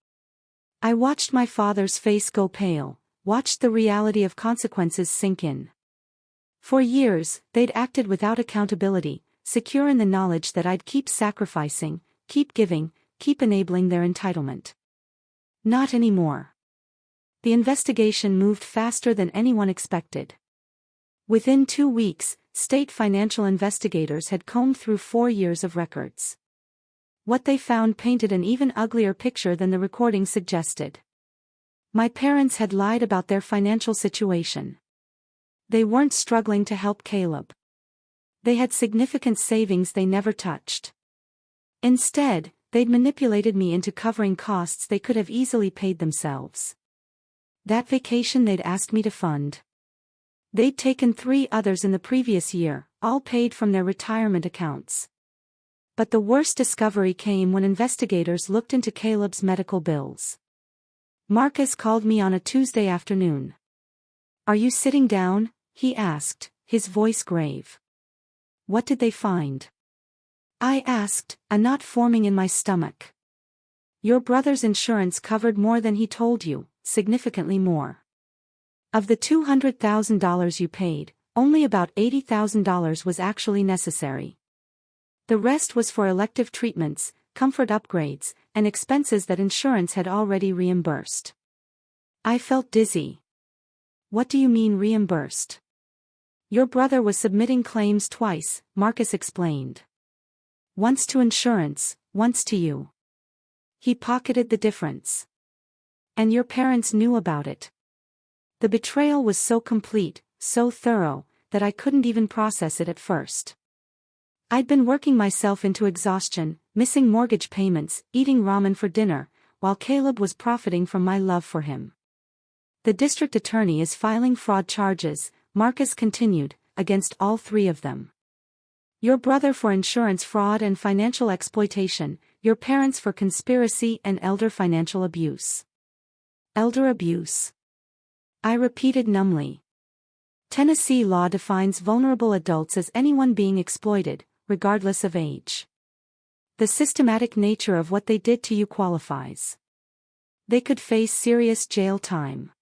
I watched my father's face go pale, watched the reality of consequences sink in. For years, they'd acted without accountability, secure in the knowledge that I'd keep sacrificing, keep giving, keep enabling their entitlement. Not anymore. The investigation moved faster than anyone expected. Within 2 weeks, state financial investigators had combed through 4 years of records. What they found painted an even uglier picture than the recording suggested. My parents had lied about their financial situation. They weren't struggling to help Caleb. They had significant savings they never touched. Instead, they'd manipulated me into covering costs they could have easily paid themselves. That vacation they'd asked me to fund. They'd taken 3 others in the previous year, all paid from their retirement accounts. But the worst discovery came when investigators looked into Caleb's medical bills. Marcus called me on a Tuesday afternoon. "Are you sitting down?" he asked, his voice grave. "What did they find?" I asked, a knot forming in my stomach. "Your brother's insurance covered more than he told you, significantly more. Of the $200,000 you paid, only about $80,000 was actually necessary. The rest was for elective treatments, comfort upgrades, and expenses that insurance had already reimbursed." I felt dizzy. "What do you mean reimbursed?" "Your brother was submitting claims twice," Marcus explained. "Once to insurance, once to you. He pocketed the difference. And your parents knew about it." The betrayal was so complete, so thorough, that I couldn't even process it at first. I'd been working myself into exhaustion, missing mortgage payments, eating ramen for dinner, while Caleb was profiting from my love for him. "The district attorney is filing fraud charges," Marcus continued, "against all three of them. Your brother for insurance fraud and financial exploitation, your parents for conspiracy and elder financial abuse." "Elder abuse?" I repeated numbly. "Tennessee law defines vulnerable adults as anyone being exploited, regardless of age. The systematic nature of what they did to you qualifies. They could face serious jail time."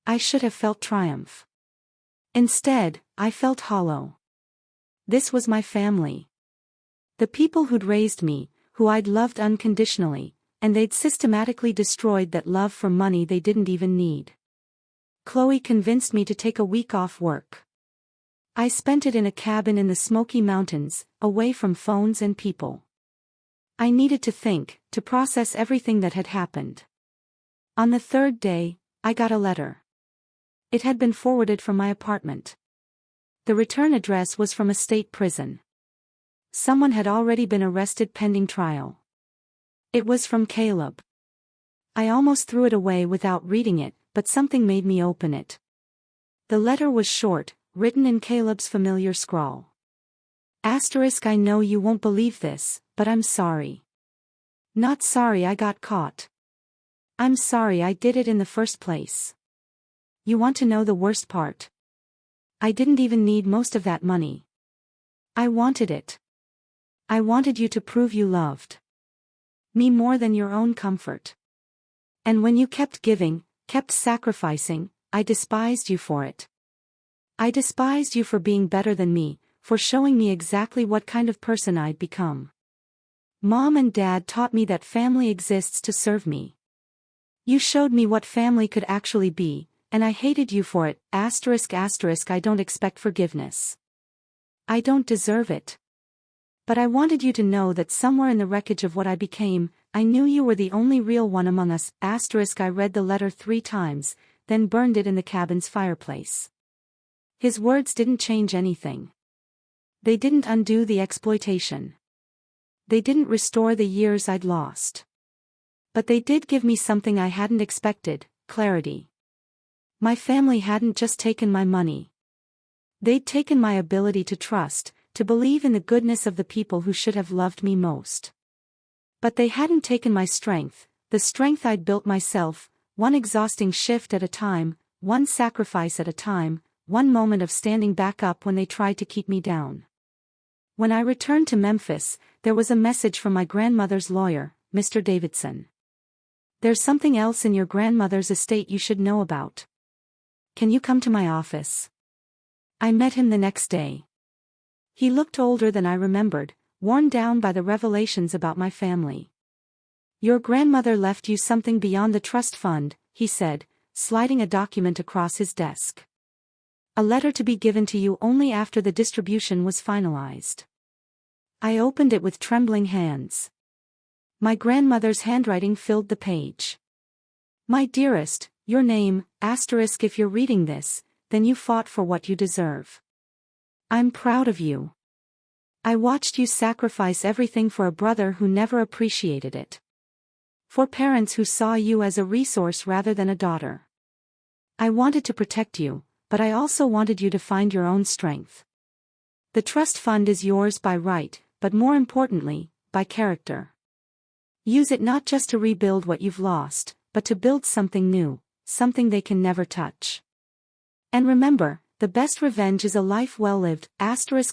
I should have felt triumph. Instead, I felt hollow. This was my family. The people who'd raised me, who I'd loved unconditionally, and they'd systematically destroyed that love for money they didn't even need. Chloe convinced me to take a week off work. I spent it in a cabin in the Smoky Mountains, away from phones and people. I needed to think, to process everything that had happened. On the third day, I got a letter. It had been forwarded from my apartment. The return address was from a state prison. Someone had already been arrested pending trial. It was from Caleb. I almost threw it away without reading it, but something made me open it. The letter was short, written in Caleb's familiar scrawl. "I know you won't believe this, but I'm sorry. Not sorry I got caught. I'm sorry I did it in the first place. You want to know the worst part? I didn't even need most of that money. I wanted it. I wanted you to prove you loved me more than your own comfort. And when you kept giving, kept sacrificing, I despised you for it. I despised you for being better than me, for showing me exactly what kind of person I'd become. Mom and Dad taught me that family exists to serve me. You showed me what family could actually be, and I hated you for it. ****, I don't expect forgiveness. I don't deserve it. But I wanted you to know that somewhere in the wreckage of what I became, I knew you were the only real one among us. ***, I read the letter 3 times, then burned it in the cabin's fireplace. His words didn't change anything. They didn't undo the exploitation. They didn't restore the years I'd lost. But they did give me something I hadn't expected: clarity. My family hadn't just taken my money. They'd taken my ability to trust, to believe in the goodness of the people who should have loved me most. But they hadn't taken my strength, the strength I'd built myself, one exhausting shift at a time, one sacrifice at a time, one moment of standing back up when they tried to keep me down. When I returned to Memphis, there was a message from my grandmother's lawyer, Mr. Davidson. "There's something else in your grandmother's estate you should know about. Can you come to my office?" I met him the next day. He looked older than I remembered, worn down by the revelations about my family. "Your grandmother left you something beyond the trust fund," he said, sliding a document across his desk. "A letter to be given to you only after the distribution was finalized." I opened it with trembling hands. My grandmother's handwriting filled the page. "My dearest, your name, ***, if you're reading this, then you fought for what you deserve. I'm proud of you. I watched you sacrifice everything for a brother who never appreciated it. For parents who saw you as a resource rather than a daughter. I wanted to protect you, but I also wanted you to find your own strength. The trust fund is yours by right, but more importantly, by character. Use it not just to rebuild what you've lost, but to build something new, something they can never touch. And remember, the best revenge is a life well lived.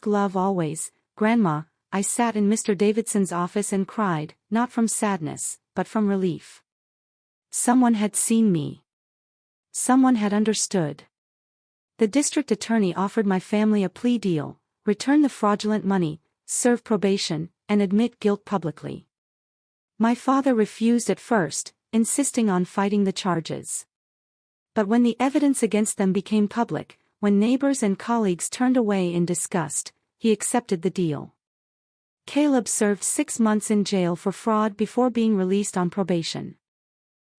Love always, Grandma. I sat in Mr. Davidson's office and cried, not from sadness, but from relief. Someone had seen me. Someone had understood. The district attorney offered my family a plea deal: return the fraudulent money, serve probation, and admit guilt publicly. My father refused at first, insisting on fighting the charges. But when the evidence against them became public, when neighbors and colleagues turned away in disgust, he accepted the deal. Caleb served 6 months in jail for fraud before being released on probation.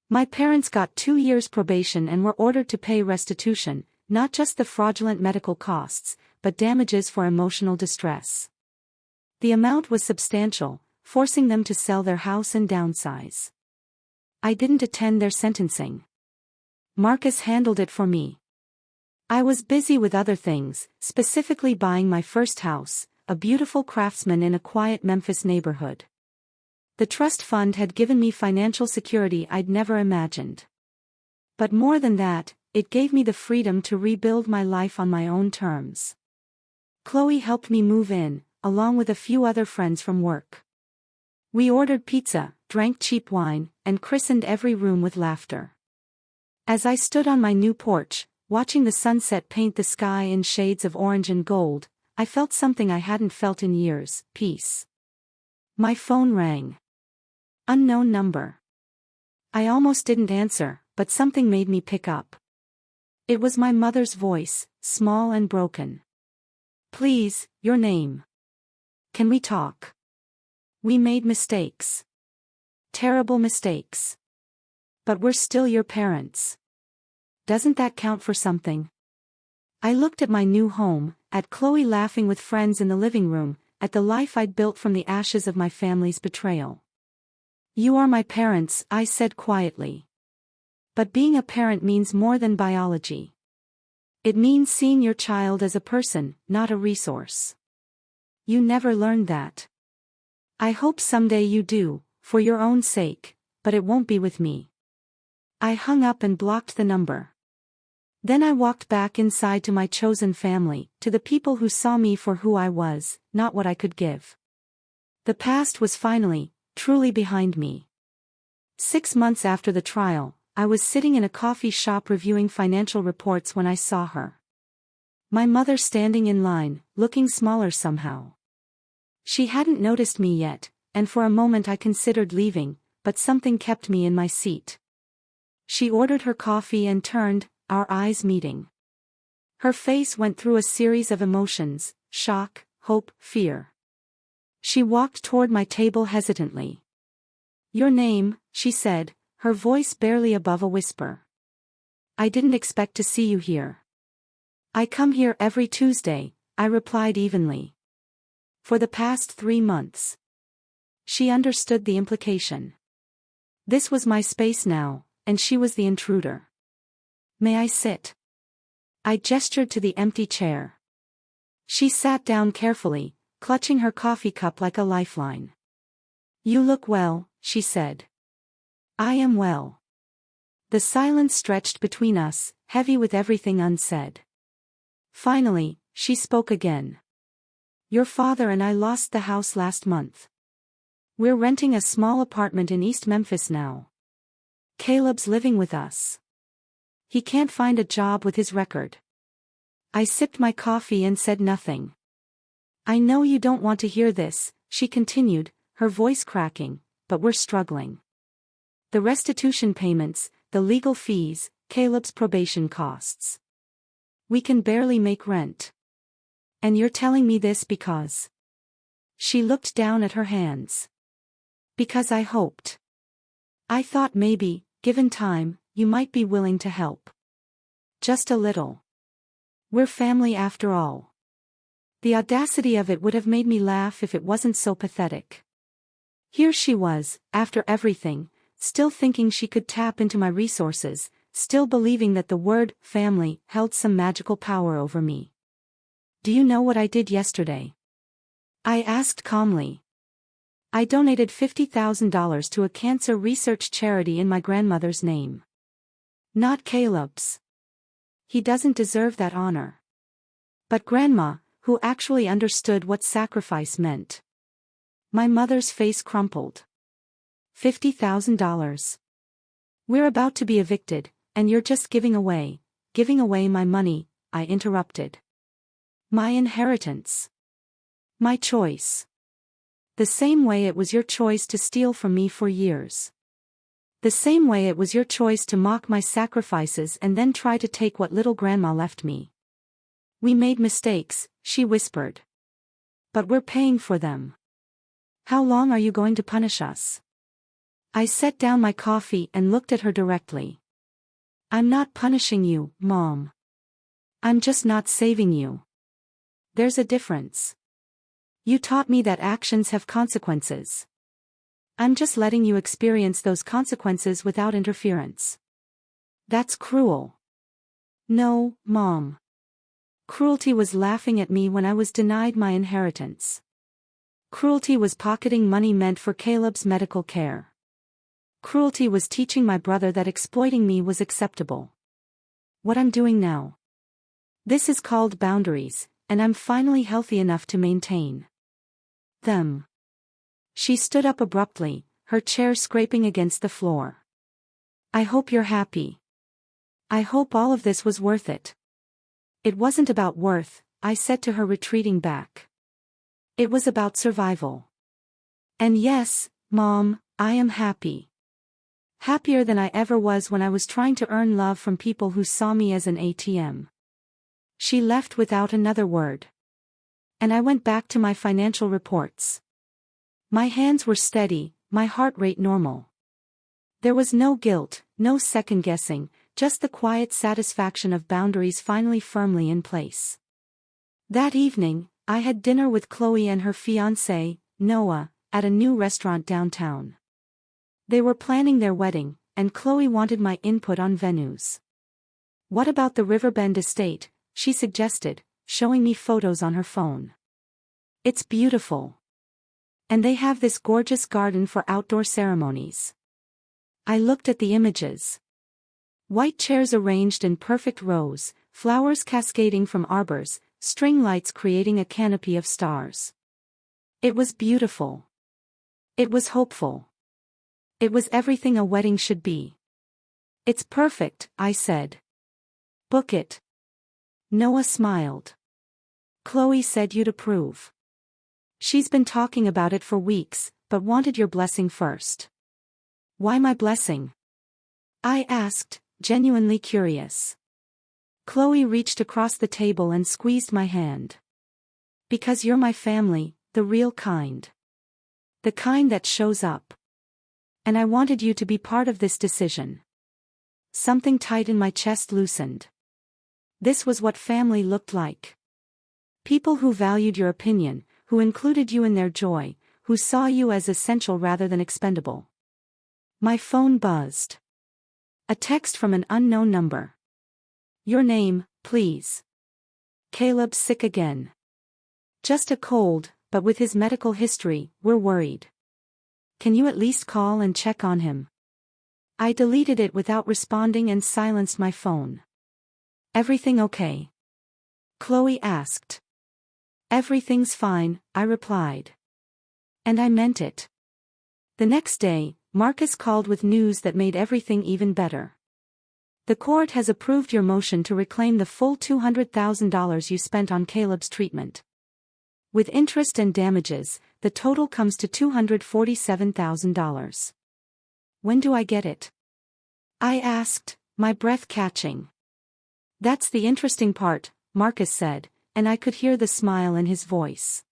My parents got 2 years probation and were ordered to pay restitution, not just the fraudulent medical costs, but damages for emotional distress. The amount was substantial, forcing them to sell their house and downsize. I didn't attend their sentencing. Marcus handled it for me. I was busy with other things, specifically buying my first house, a beautiful craftsman in a quiet Memphis neighborhood. The trust fund had given me financial security I'd never imagined. But more than that, it gave me the freedom to rebuild my life on my own terms. Chloe helped me move in, along with a few other friends from work. We ordered pizza, drank cheap wine, and christened every room with laughter. As I stood on my new porch, watching the sunset paint the sky in shades of orange and gold, I felt something I hadn't felt in years: peace. My phone rang. Unknown number. I almost didn't answer, but something made me pick up. It was my mother's voice, small and broken. "Please, your name. Can we talk? We made mistakes. Terrible mistakes. But we're still your parents. Doesn't that count for something?" I looked at my new home, at Chloe laughing with friends in the living room, at the life I'd built from the ashes of my family's betrayal. "You are my parents," I said quietly. But being a parent means more than biology. It means seeing your child as a person, not a resource. You never learned that. I hope someday you do, for your own sake, but it won't be with me. I hung up and blocked the number. Then I walked back inside to my chosen family, to the people who saw me for who I was, not what I could give. The past was finally, truly behind me. 6 months after the trial, I was sitting in a coffee shop reviewing financial reports when I saw her. My mother standing in line, looking smaller somehow. She hadn't noticed me yet, and for a moment I considered leaving, but something kept me in my seat. She ordered her coffee and turned, our eyes meeting. Her face went through a series of emotions: shock, hope, fear. She walked toward my table hesitantly. "Your name," she said, her voice barely above a whisper. "I didn't expect to see you here." "I come here every Tuesday," I replied evenly. "For the past 3 months." She understood the implication. This was my space now, and she was the intruder. "May I sit?" I gestured to the empty chair. She sat down carefully, clutching her coffee cup like a lifeline. "You look well," she said. "I am well." The silence stretched between us, heavy with everything unsaid. Finally, she spoke again. "Your father and I lost the house last month. We're renting a small apartment in East Memphis now. Caleb's living with us. He can't find a job with his record." I sipped my coffee and said nothing. "I know you don't want to hear this," she continued, her voice cracking, "but we're struggling. The restitution payments, the legal fees, Caleb's probation costs. We can barely make rent. And you're telling me this because..." She looked down at her hands. "Because I hoped. I thought maybe, given time, you might be willing to help. Just a little. We're family after all." The audacity of it would have made me laugh if it wasn't so pathetic. Here she was, after everything, still thinking she could tap into my resources, still believing that the word family held some magical power over me. "Do you know what I did yesterday?" I asked calmly. I donated $50,000 to a cancer research charity in my grandmother's name. Not Caleb's. He doesn't deserve that honor. But Grandma, who actually understood what sacrifice meant. My mother's face crumpled. $50,000. We're about to be evicted, and you're just giving away my money, I interrupted. My inheritance. My choice. The same way it was your choice to steal from me for years. The same way it was your choice to mock my sacrifices and then try to take what little Grandma left me. We made mistakes, she whispered. But we're paying for them. How long are you going to punish us? I set down my coffee and looked at her directly. I'm not punishing you, Mom. I'm just not saving you. There's a difference. You taught me that actions have consequences. I'm just letting you experience those consequences without interference. That's cruel. No, Mom. Cruelty was laughing at me when I was denied my inheritance. Cruelty was pocketing money meant for Caleb's medical care. Cruelty was teaching my brother that exploiting me was acceptable. What I'm doing now. This is called boundaries, and I'm finally healthy enough to maintain them. She stood up abruptly, her chair scraping against the floor. I hope you're happy. I hope all of this was worth it. It wasn't about worth, I said to her, retreating back. It was about survival. And yes, Mom, I am happy. Happier than I ever was when I was trying to earn love from people who saw me as an ATM. She left without another word. And I went back to my financial reports. My hands were steady, my heart rate normal. There was no guilt, no second-guessing, just the quiet satisfaction of boundaries finally firmly in place. That evening, I had dinner with Chloe and her fiancé, Noah, at a new restaurant downtown. They were planning their wedding, and Chloe wanted my input on venues. What about the Riverbend estate, she suggested, showing me photos on her phone. It's beautiful. And they have this gorgeous garden for outdoor ceremonies. I looked at the images. White chairs arranged in perfect rows, flowers cascading from arbors, string lights creating a canopy of stars. It was beautiful. It was hopeful. It was everything a wedding should be. It's perfect, I said. Book it. Noah smiled. Chloe said you'd approve. She's been talking about it for weeks, but wanted your blessing first. Why my blessing? I asked, genuinely curious. Chloe reached across the table and squeezed my hand. Because you're my family, the real kind. The kind that shows up. And I wanted you to be part of this decision. Something tight in my chest loosened. This was what family looked like. People who valued your opinion, who included you in their joy, who saw you as essential rather than expendable. My phone buzzed. A text from an unknown number. Your name, please. Caleb's sick again. Just a cold, but with his medical history, we're worried. Can you at least call and check on him? I deleted it without responding and silenced my phone. Everything okay? Chloe asked. Everything's fine, I replied. And I meant it. The next day, Marcus called with news that made everything even better. The court has approved your motion to reclaim the full $200,000 you spent on Caleb's treatment. With interest and damages, the total comes to $247,000. When do I get it? I asked, my breath catching. That's the interesting part, Marcus said, and I could hear the smile in his voice.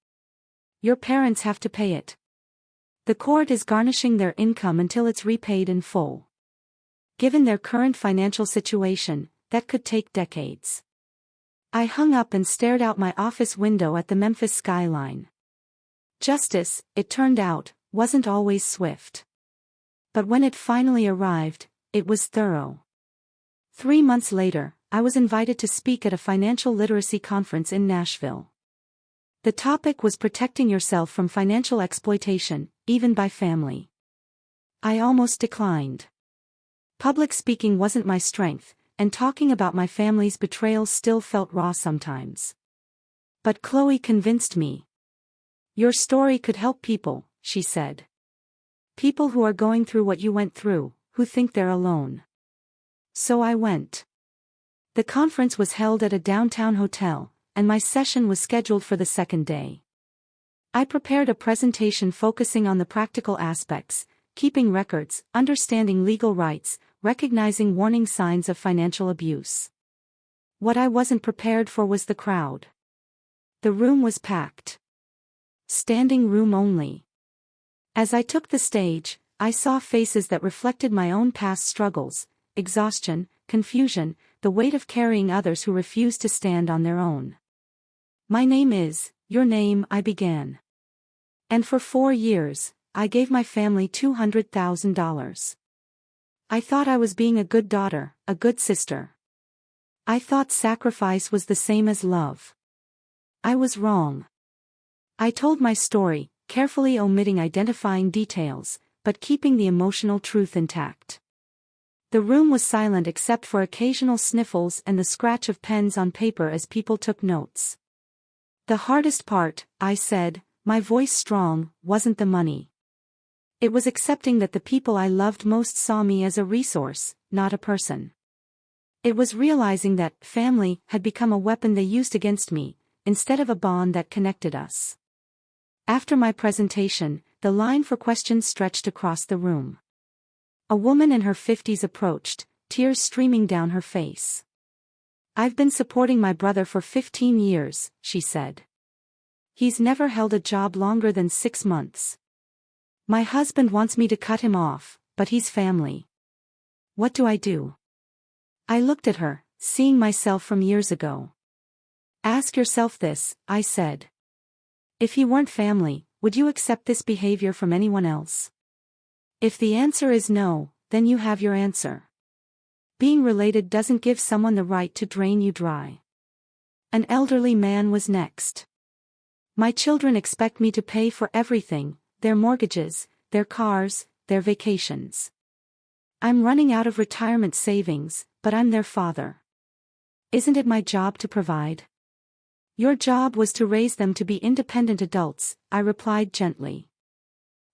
Your parents have to pay it. The court is garnishing their income until it's repaid in full. Given their current financial situation, that could take decades. I hung up and stared out my office window at the Memphis skyline. Justice, it turned out, wasn't always swift. But when it finally arrived, it was thorough. 3 months later, I was invited to speak at a financial literacy conference in Nashville. The topic was protecting yourself from financial exploitation, even by family. I almost declined. Public speaking wasn't my strength, and talking about my family's betrayal still felt raw sometimes. But Chloe convinced me. Your story could help people, she said. People who are going through what you went through, who think they're alone. So I went. The conference was held at a downtown hotel, and my session was scheduled for the second day. I prepared a presentation focusing on the practical aspects, keeping records, understanding legal rights, recognizing warning signs of financial abuse. What I wasn't prepared for was the crowd. The room was packed. Standing room only. As I took the stage, I saw faces that reflected my own past struggles, exhaustion, confusion, the weight of carrying others who refuse to stand on their own. My name is, your name, I began. And for 4 years, I gave my family $200,000. I thought I was being a good daughter, a good sister. I thought sacrifice was the same as love. I was wrong. I told my story, carefully omitting identifying details, but keeping the emotional truth intact. The room was silent except for occasional sniffles and the scratch of pens on paper as people took notes. The hardest part, I said, my voice strong, wasn't the money. It was accepting that the people I loved most saw me as a resource, not a person. It was realizing that family had become a weapon they used against me, instead of a bond that connected us. After my presentation, the line for questions stretched across the room. A woman in her 50s approached, tears streaming down her face. I've been supporting my brother for 15 years, she said. He's never held a job longer than 6 months. My husband wants me to cut him off, but he's family. What do I do? I looked at her, seeing myself from years ago. Ask yourself this, I said. If he weren't family, would you accept this behavior from anyone else? If the answer is no, then you have your answer. Being related doesn't give someone the right to drain you dry. An elderly man was next. My children expect me to pay for everything, their mortgages, their cars, their vacations. I'm running out of retirement savings, but I'm their father. Isn't it my job to provide? Your job was to raise them to be independent adults, I replied gently.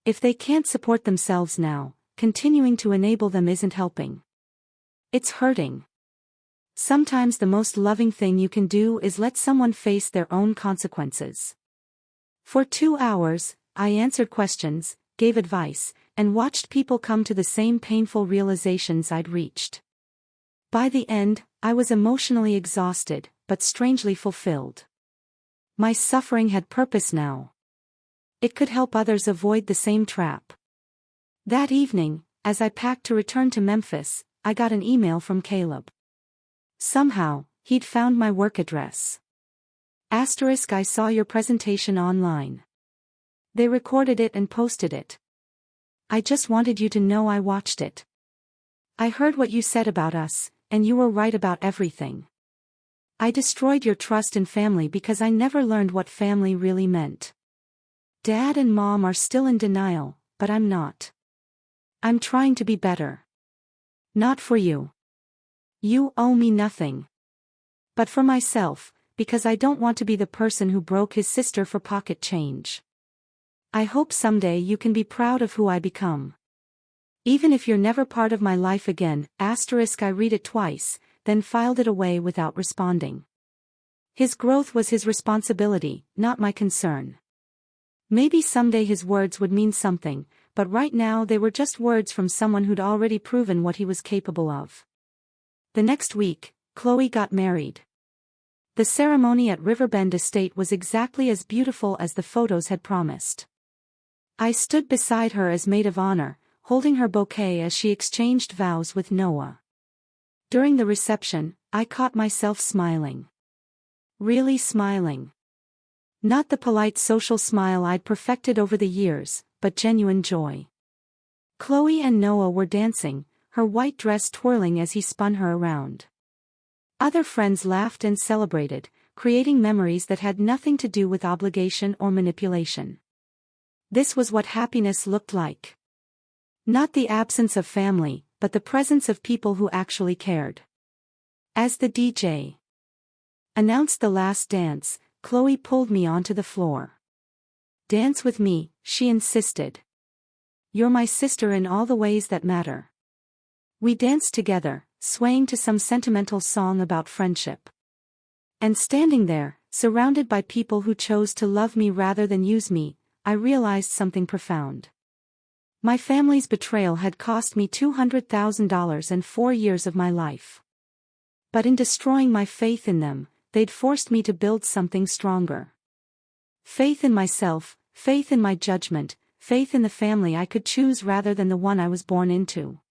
If they can't support themselves now, continuing to enable them isn't helping. It's hurting. Sometimes the most loving thing you can do is let someone face their own consequences. For 2 hours, I answered questions, gave advice, and watched people come to the same painful realizations I'd reached. By the end, I was emotionally exhausted, but strangely fulfilled. My suffering had purpose now. It could help others avoid the same trap. That evening, as I packed to return to Memphis, I got an email from Caleb. Somehow, he'd found my work address. *, I saw your presentation online. They recorded it and posted it. I just wanted you to know I watched it. I heard what you said about us, and you were right about everything. I destroyed your trust in family because I never learned what family really meant. Dad and Mom are still in denial, but I'm not. I'm trying to be better. Not for you. You owe me nothing. But for myself, because I don't want to be the person who broke his sister for pocket change. I hope someday you can be proud of who I become. Even if you're never part of my life again, *, I read it twice, then filed it away without responding. His growth was his responsibility, not my concern. Maybe someday his words would mean something, but right now they were just words from someone who'd already proven what he was capable of. The next week, Chloe got married. The ceremony at Riverbend Estate was exactly as beautiful as the photos had promised. I stood beside her as maid of honor, holding her bouquet as she exchanged vows with Noah. During the reception, I caught myself smiling. Really smiling. Not the polite social smile I'd perfected over the years, but genuine joy. Chloe and Noah were dancing, her white dress twirling as he spun her around. Other friends laughed and celebrated, creating memories that had nothing to do with obligation or manipulation. This was what happiness looked like. Not the absence of family, but the presence of people who actually cared. As the DJ announced the last dance, Chloe pulled me onto the floor. "Dance with me," she insisted. "You're my sister in all the ways that matter." We danced together, swaying to some sentimental song about friendship. And standing there, surrounded by people who chose to love me rather than use me, I realized something profound. My family's betrayal had cost me $200,000 and 4 years of my life. But in destroying my faith in them, they'd forced me to build something stronger. Faith in myself, faith in my judgment, faith in the family I could choose rather than the one I was born into.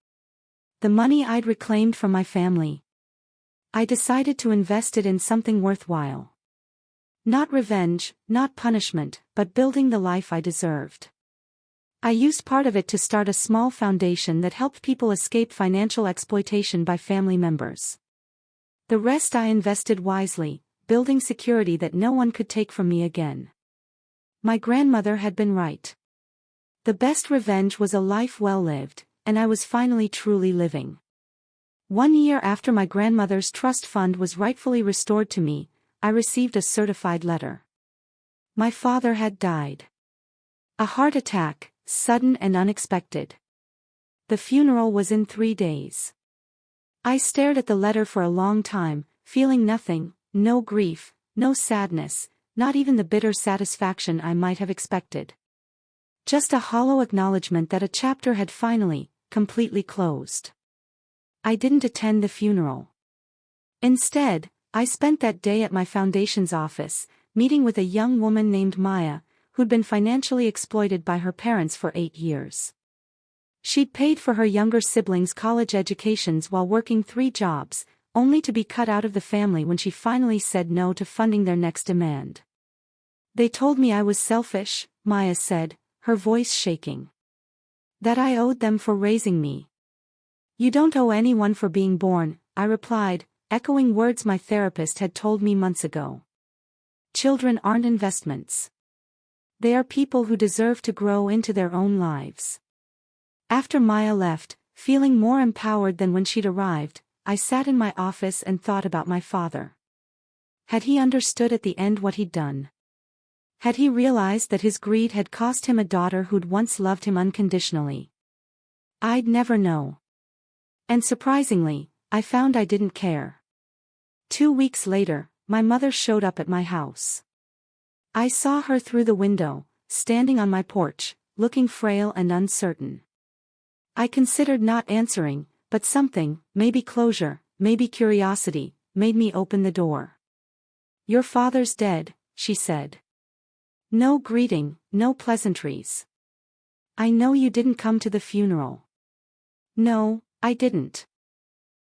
The money I'd reclaimed from my family, I decided to invest it in something worthwhile. Not revenge, not punishment, but building the life I deserved. I used part of it to start a small foundation that helped people escape financial exploitation by family members. The rest I invested wisely, building security that no one could take from me again. My grandmother had been right. The best revenge was a life well lived, and I was finally truly living. 1 year after my grandmother's trust fund was rightfully restored to me, I received a certified letter. My father had died. A heart attack, sudden and unexpected. The funeral was in 3 days. I stared at the letter for a long time, feeling nothing, no grief, no sadness, not even the bitter satisfaction I might have expected. Just a hollow acknowledgement that a chapter had finally, completely closed. I didn't attend the funeral. Instead, I spent that day at my foundation's office, meeting with a young woman named Maya, who'd been financially exploited by her parents for 8 years. She'd paid for her younger siblings' college educations while working 3 jobs, only to be cut out of the family when she finally said no to funding their next demand. "They told me I was selfish," Maya said, her voice shaking. "That I owed them for raising me." "You don't owe anyone for being born," I replied, echoing words my therapist had told me months ago. Children aren't investments. They are people who deserve to grow into their own lives. After Maya left, feeling more empowered than when she'd arrived, I sat in my office and thought about my father. Had he understood at the end what he'd done? Had he realized that his greed had cost him a daughter who'd once loved him unconditionally? I'd never know. And surprisingly, I found I didn't care. 2 weeks later, my mother showed up at my house. I saw her through the window, standing on my porch, looking frail and uncertain. I considered not answering, but something, maybe closure, maybe curiosity, made me open the door. "Your father's dead," she said. No greeting, no pleasantries. "I know you didn't come to the funeral." "No, I didn't."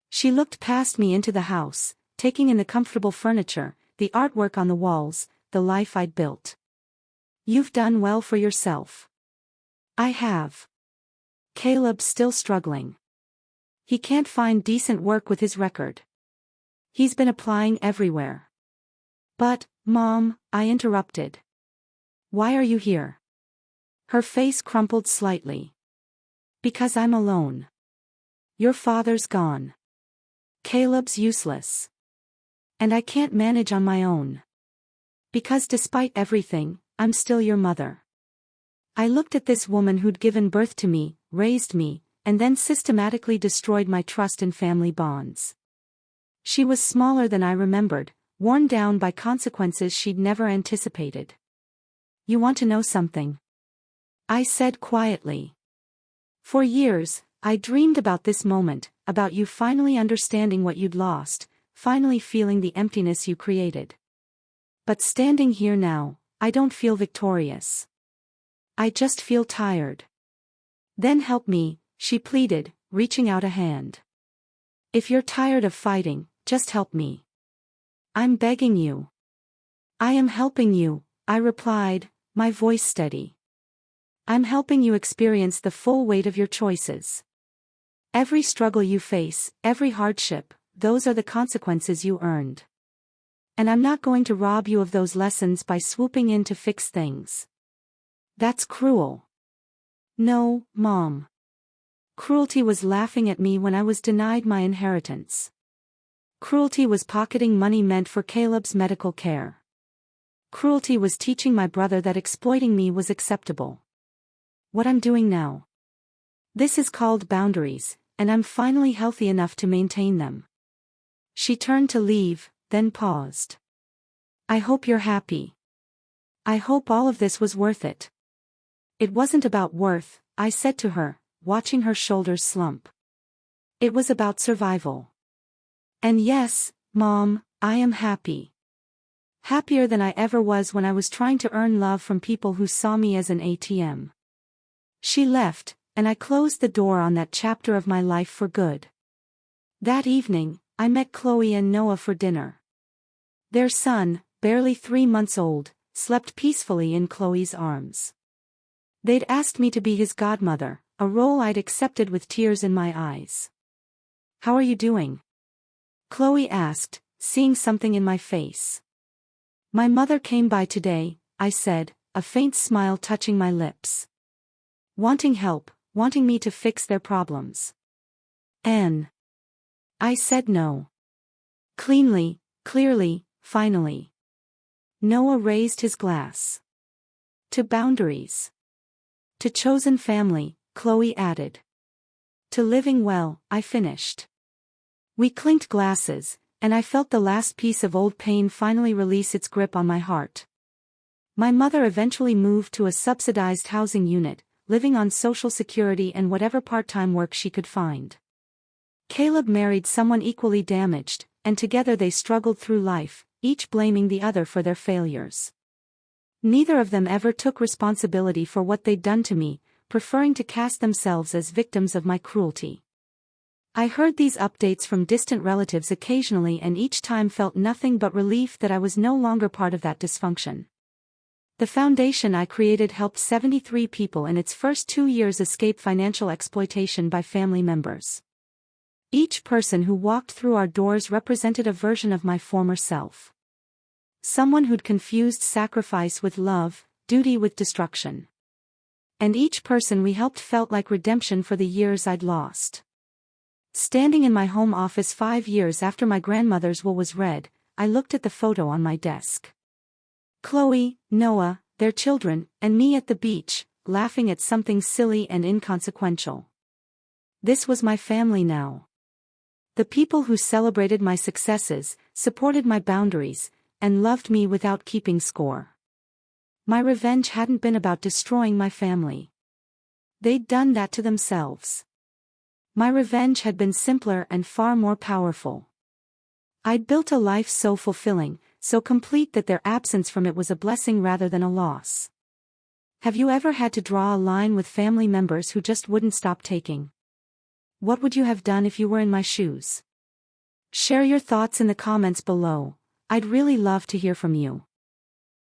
She looked past me into the house, taking in the comfortable furniture, the artwork on the walls, the life I'd built. "You've done well for yourself." "I have." "Caleb's still struggling. He can't find decent work with his record. He's been applying everywhere." "But, Mom," I interrupted. "Why are you here?" Her face crumpled slightly. "Because I'm alone. Your father's gone. Caleb's useless. And I can't manage on my own. Because despite everything, I'm still your mother." I looked at this woman who'd given birth to me, raised me, and then systematically destroyed my trust in family bonds. She was smaller than I remembered, worn down by consequences she'd never anticipated. "You want to know something?" I said quietly. "For years, I dreamed about this moment, about you finally understanding what you'd lost, finally feeling the emptiness you created. But standing here now, I don't feel victorious. I just feel tired." "Then help me," she pleaded, reaching out a hand. "If you're tired of fighting, just help me. I'm begging you." "I am helping you," I replied, my voice steady. "I'm helping you experience the full weight of your choices. Every struggle you face, every hardship, those are the consequences you earned. And I'm not going to rob you of those lessons by swooping in to fix things. That's cruel. No, Mom. Cruelty was laughing at me when I was denied my inheritance. Cruelty was pocketing money meant for Caleb's medical care. Cruelty was teaching my brother that exploiting me was acceptable. What I'm doing now. This is called boundaries, and I'm finally healthy enough to maintain them. She turned to leave, then paused. I hope you're happy. I hope all of this was worth it. It wasn't about worth, I said to her, watching her shoulders slump. It was about survival. And yes, Mom, I am happy. Happier than I ever was when I was trying to earn love from people who saw me as an ATM. She left, and I closed the door on that chapter of my life for good. That evening, I met Chloe and Noah for dinner. Their son, barely 3 months old, slept peacefully in Chloe's arms. They'd asked me to be his godmother, a role I'd accepted with tears in my eyes. How are you doing? Chloe asked, seeing something in my face. My mother came by today, I said, a faint smile touching my lips. Wanting help, wanting me to fix their problems. Anne. I said no. Cleanly, clearly, finally. Noah raised his glass. To boundaries. To chosen family, Chloe added. To living well, I finished. We clinked glasses, and I felt the last piece of old pain finally release its grip on my heart. My mother eventually moved to a subsidized housing unit, living on Social Security and whatever part-time work she could find. Caleb married someone equally damaged, and together they struggled through life, each blaming the other for their failures. Neither of them ever took responsibility for what they'd done to me, preferring to cast themselves as victims of my cruelty. I heard these updates from distant relatives occasionally and each time felt nothing but relief that I was no longer part of that dysfunction. The foundation I created helped 73 people in its first 2 years escape financial exploitation by family members. Each person who walked through our doors represented a version of my former self. Someone who'd confused sacrifice with love, duty with destruction. And each person we helped felt like redemption for the years I'd lost. Standing in my home office 5 years after my grandmother's will was read, I looked at the photo on my desk. Chloe, Noah, their children, and me at the beach, laughing at something silly and inconsequential. This was my family now. The people who celebrated my successes, supported my boundaries, and loved me without keeping score. My revenge hadn't been about destroying my family. They'd done that to themselves. My revenge had been simpler and far more powerful. I'd built a life so fulfilling, so complete that their absence from it was a blessing rather than a loss. Have you ever had to draw a line with family members who just wouldn't stop taking? What would you have done if you were in my shoes? Share your thoughts in the comments below. I'd really love to hear from you.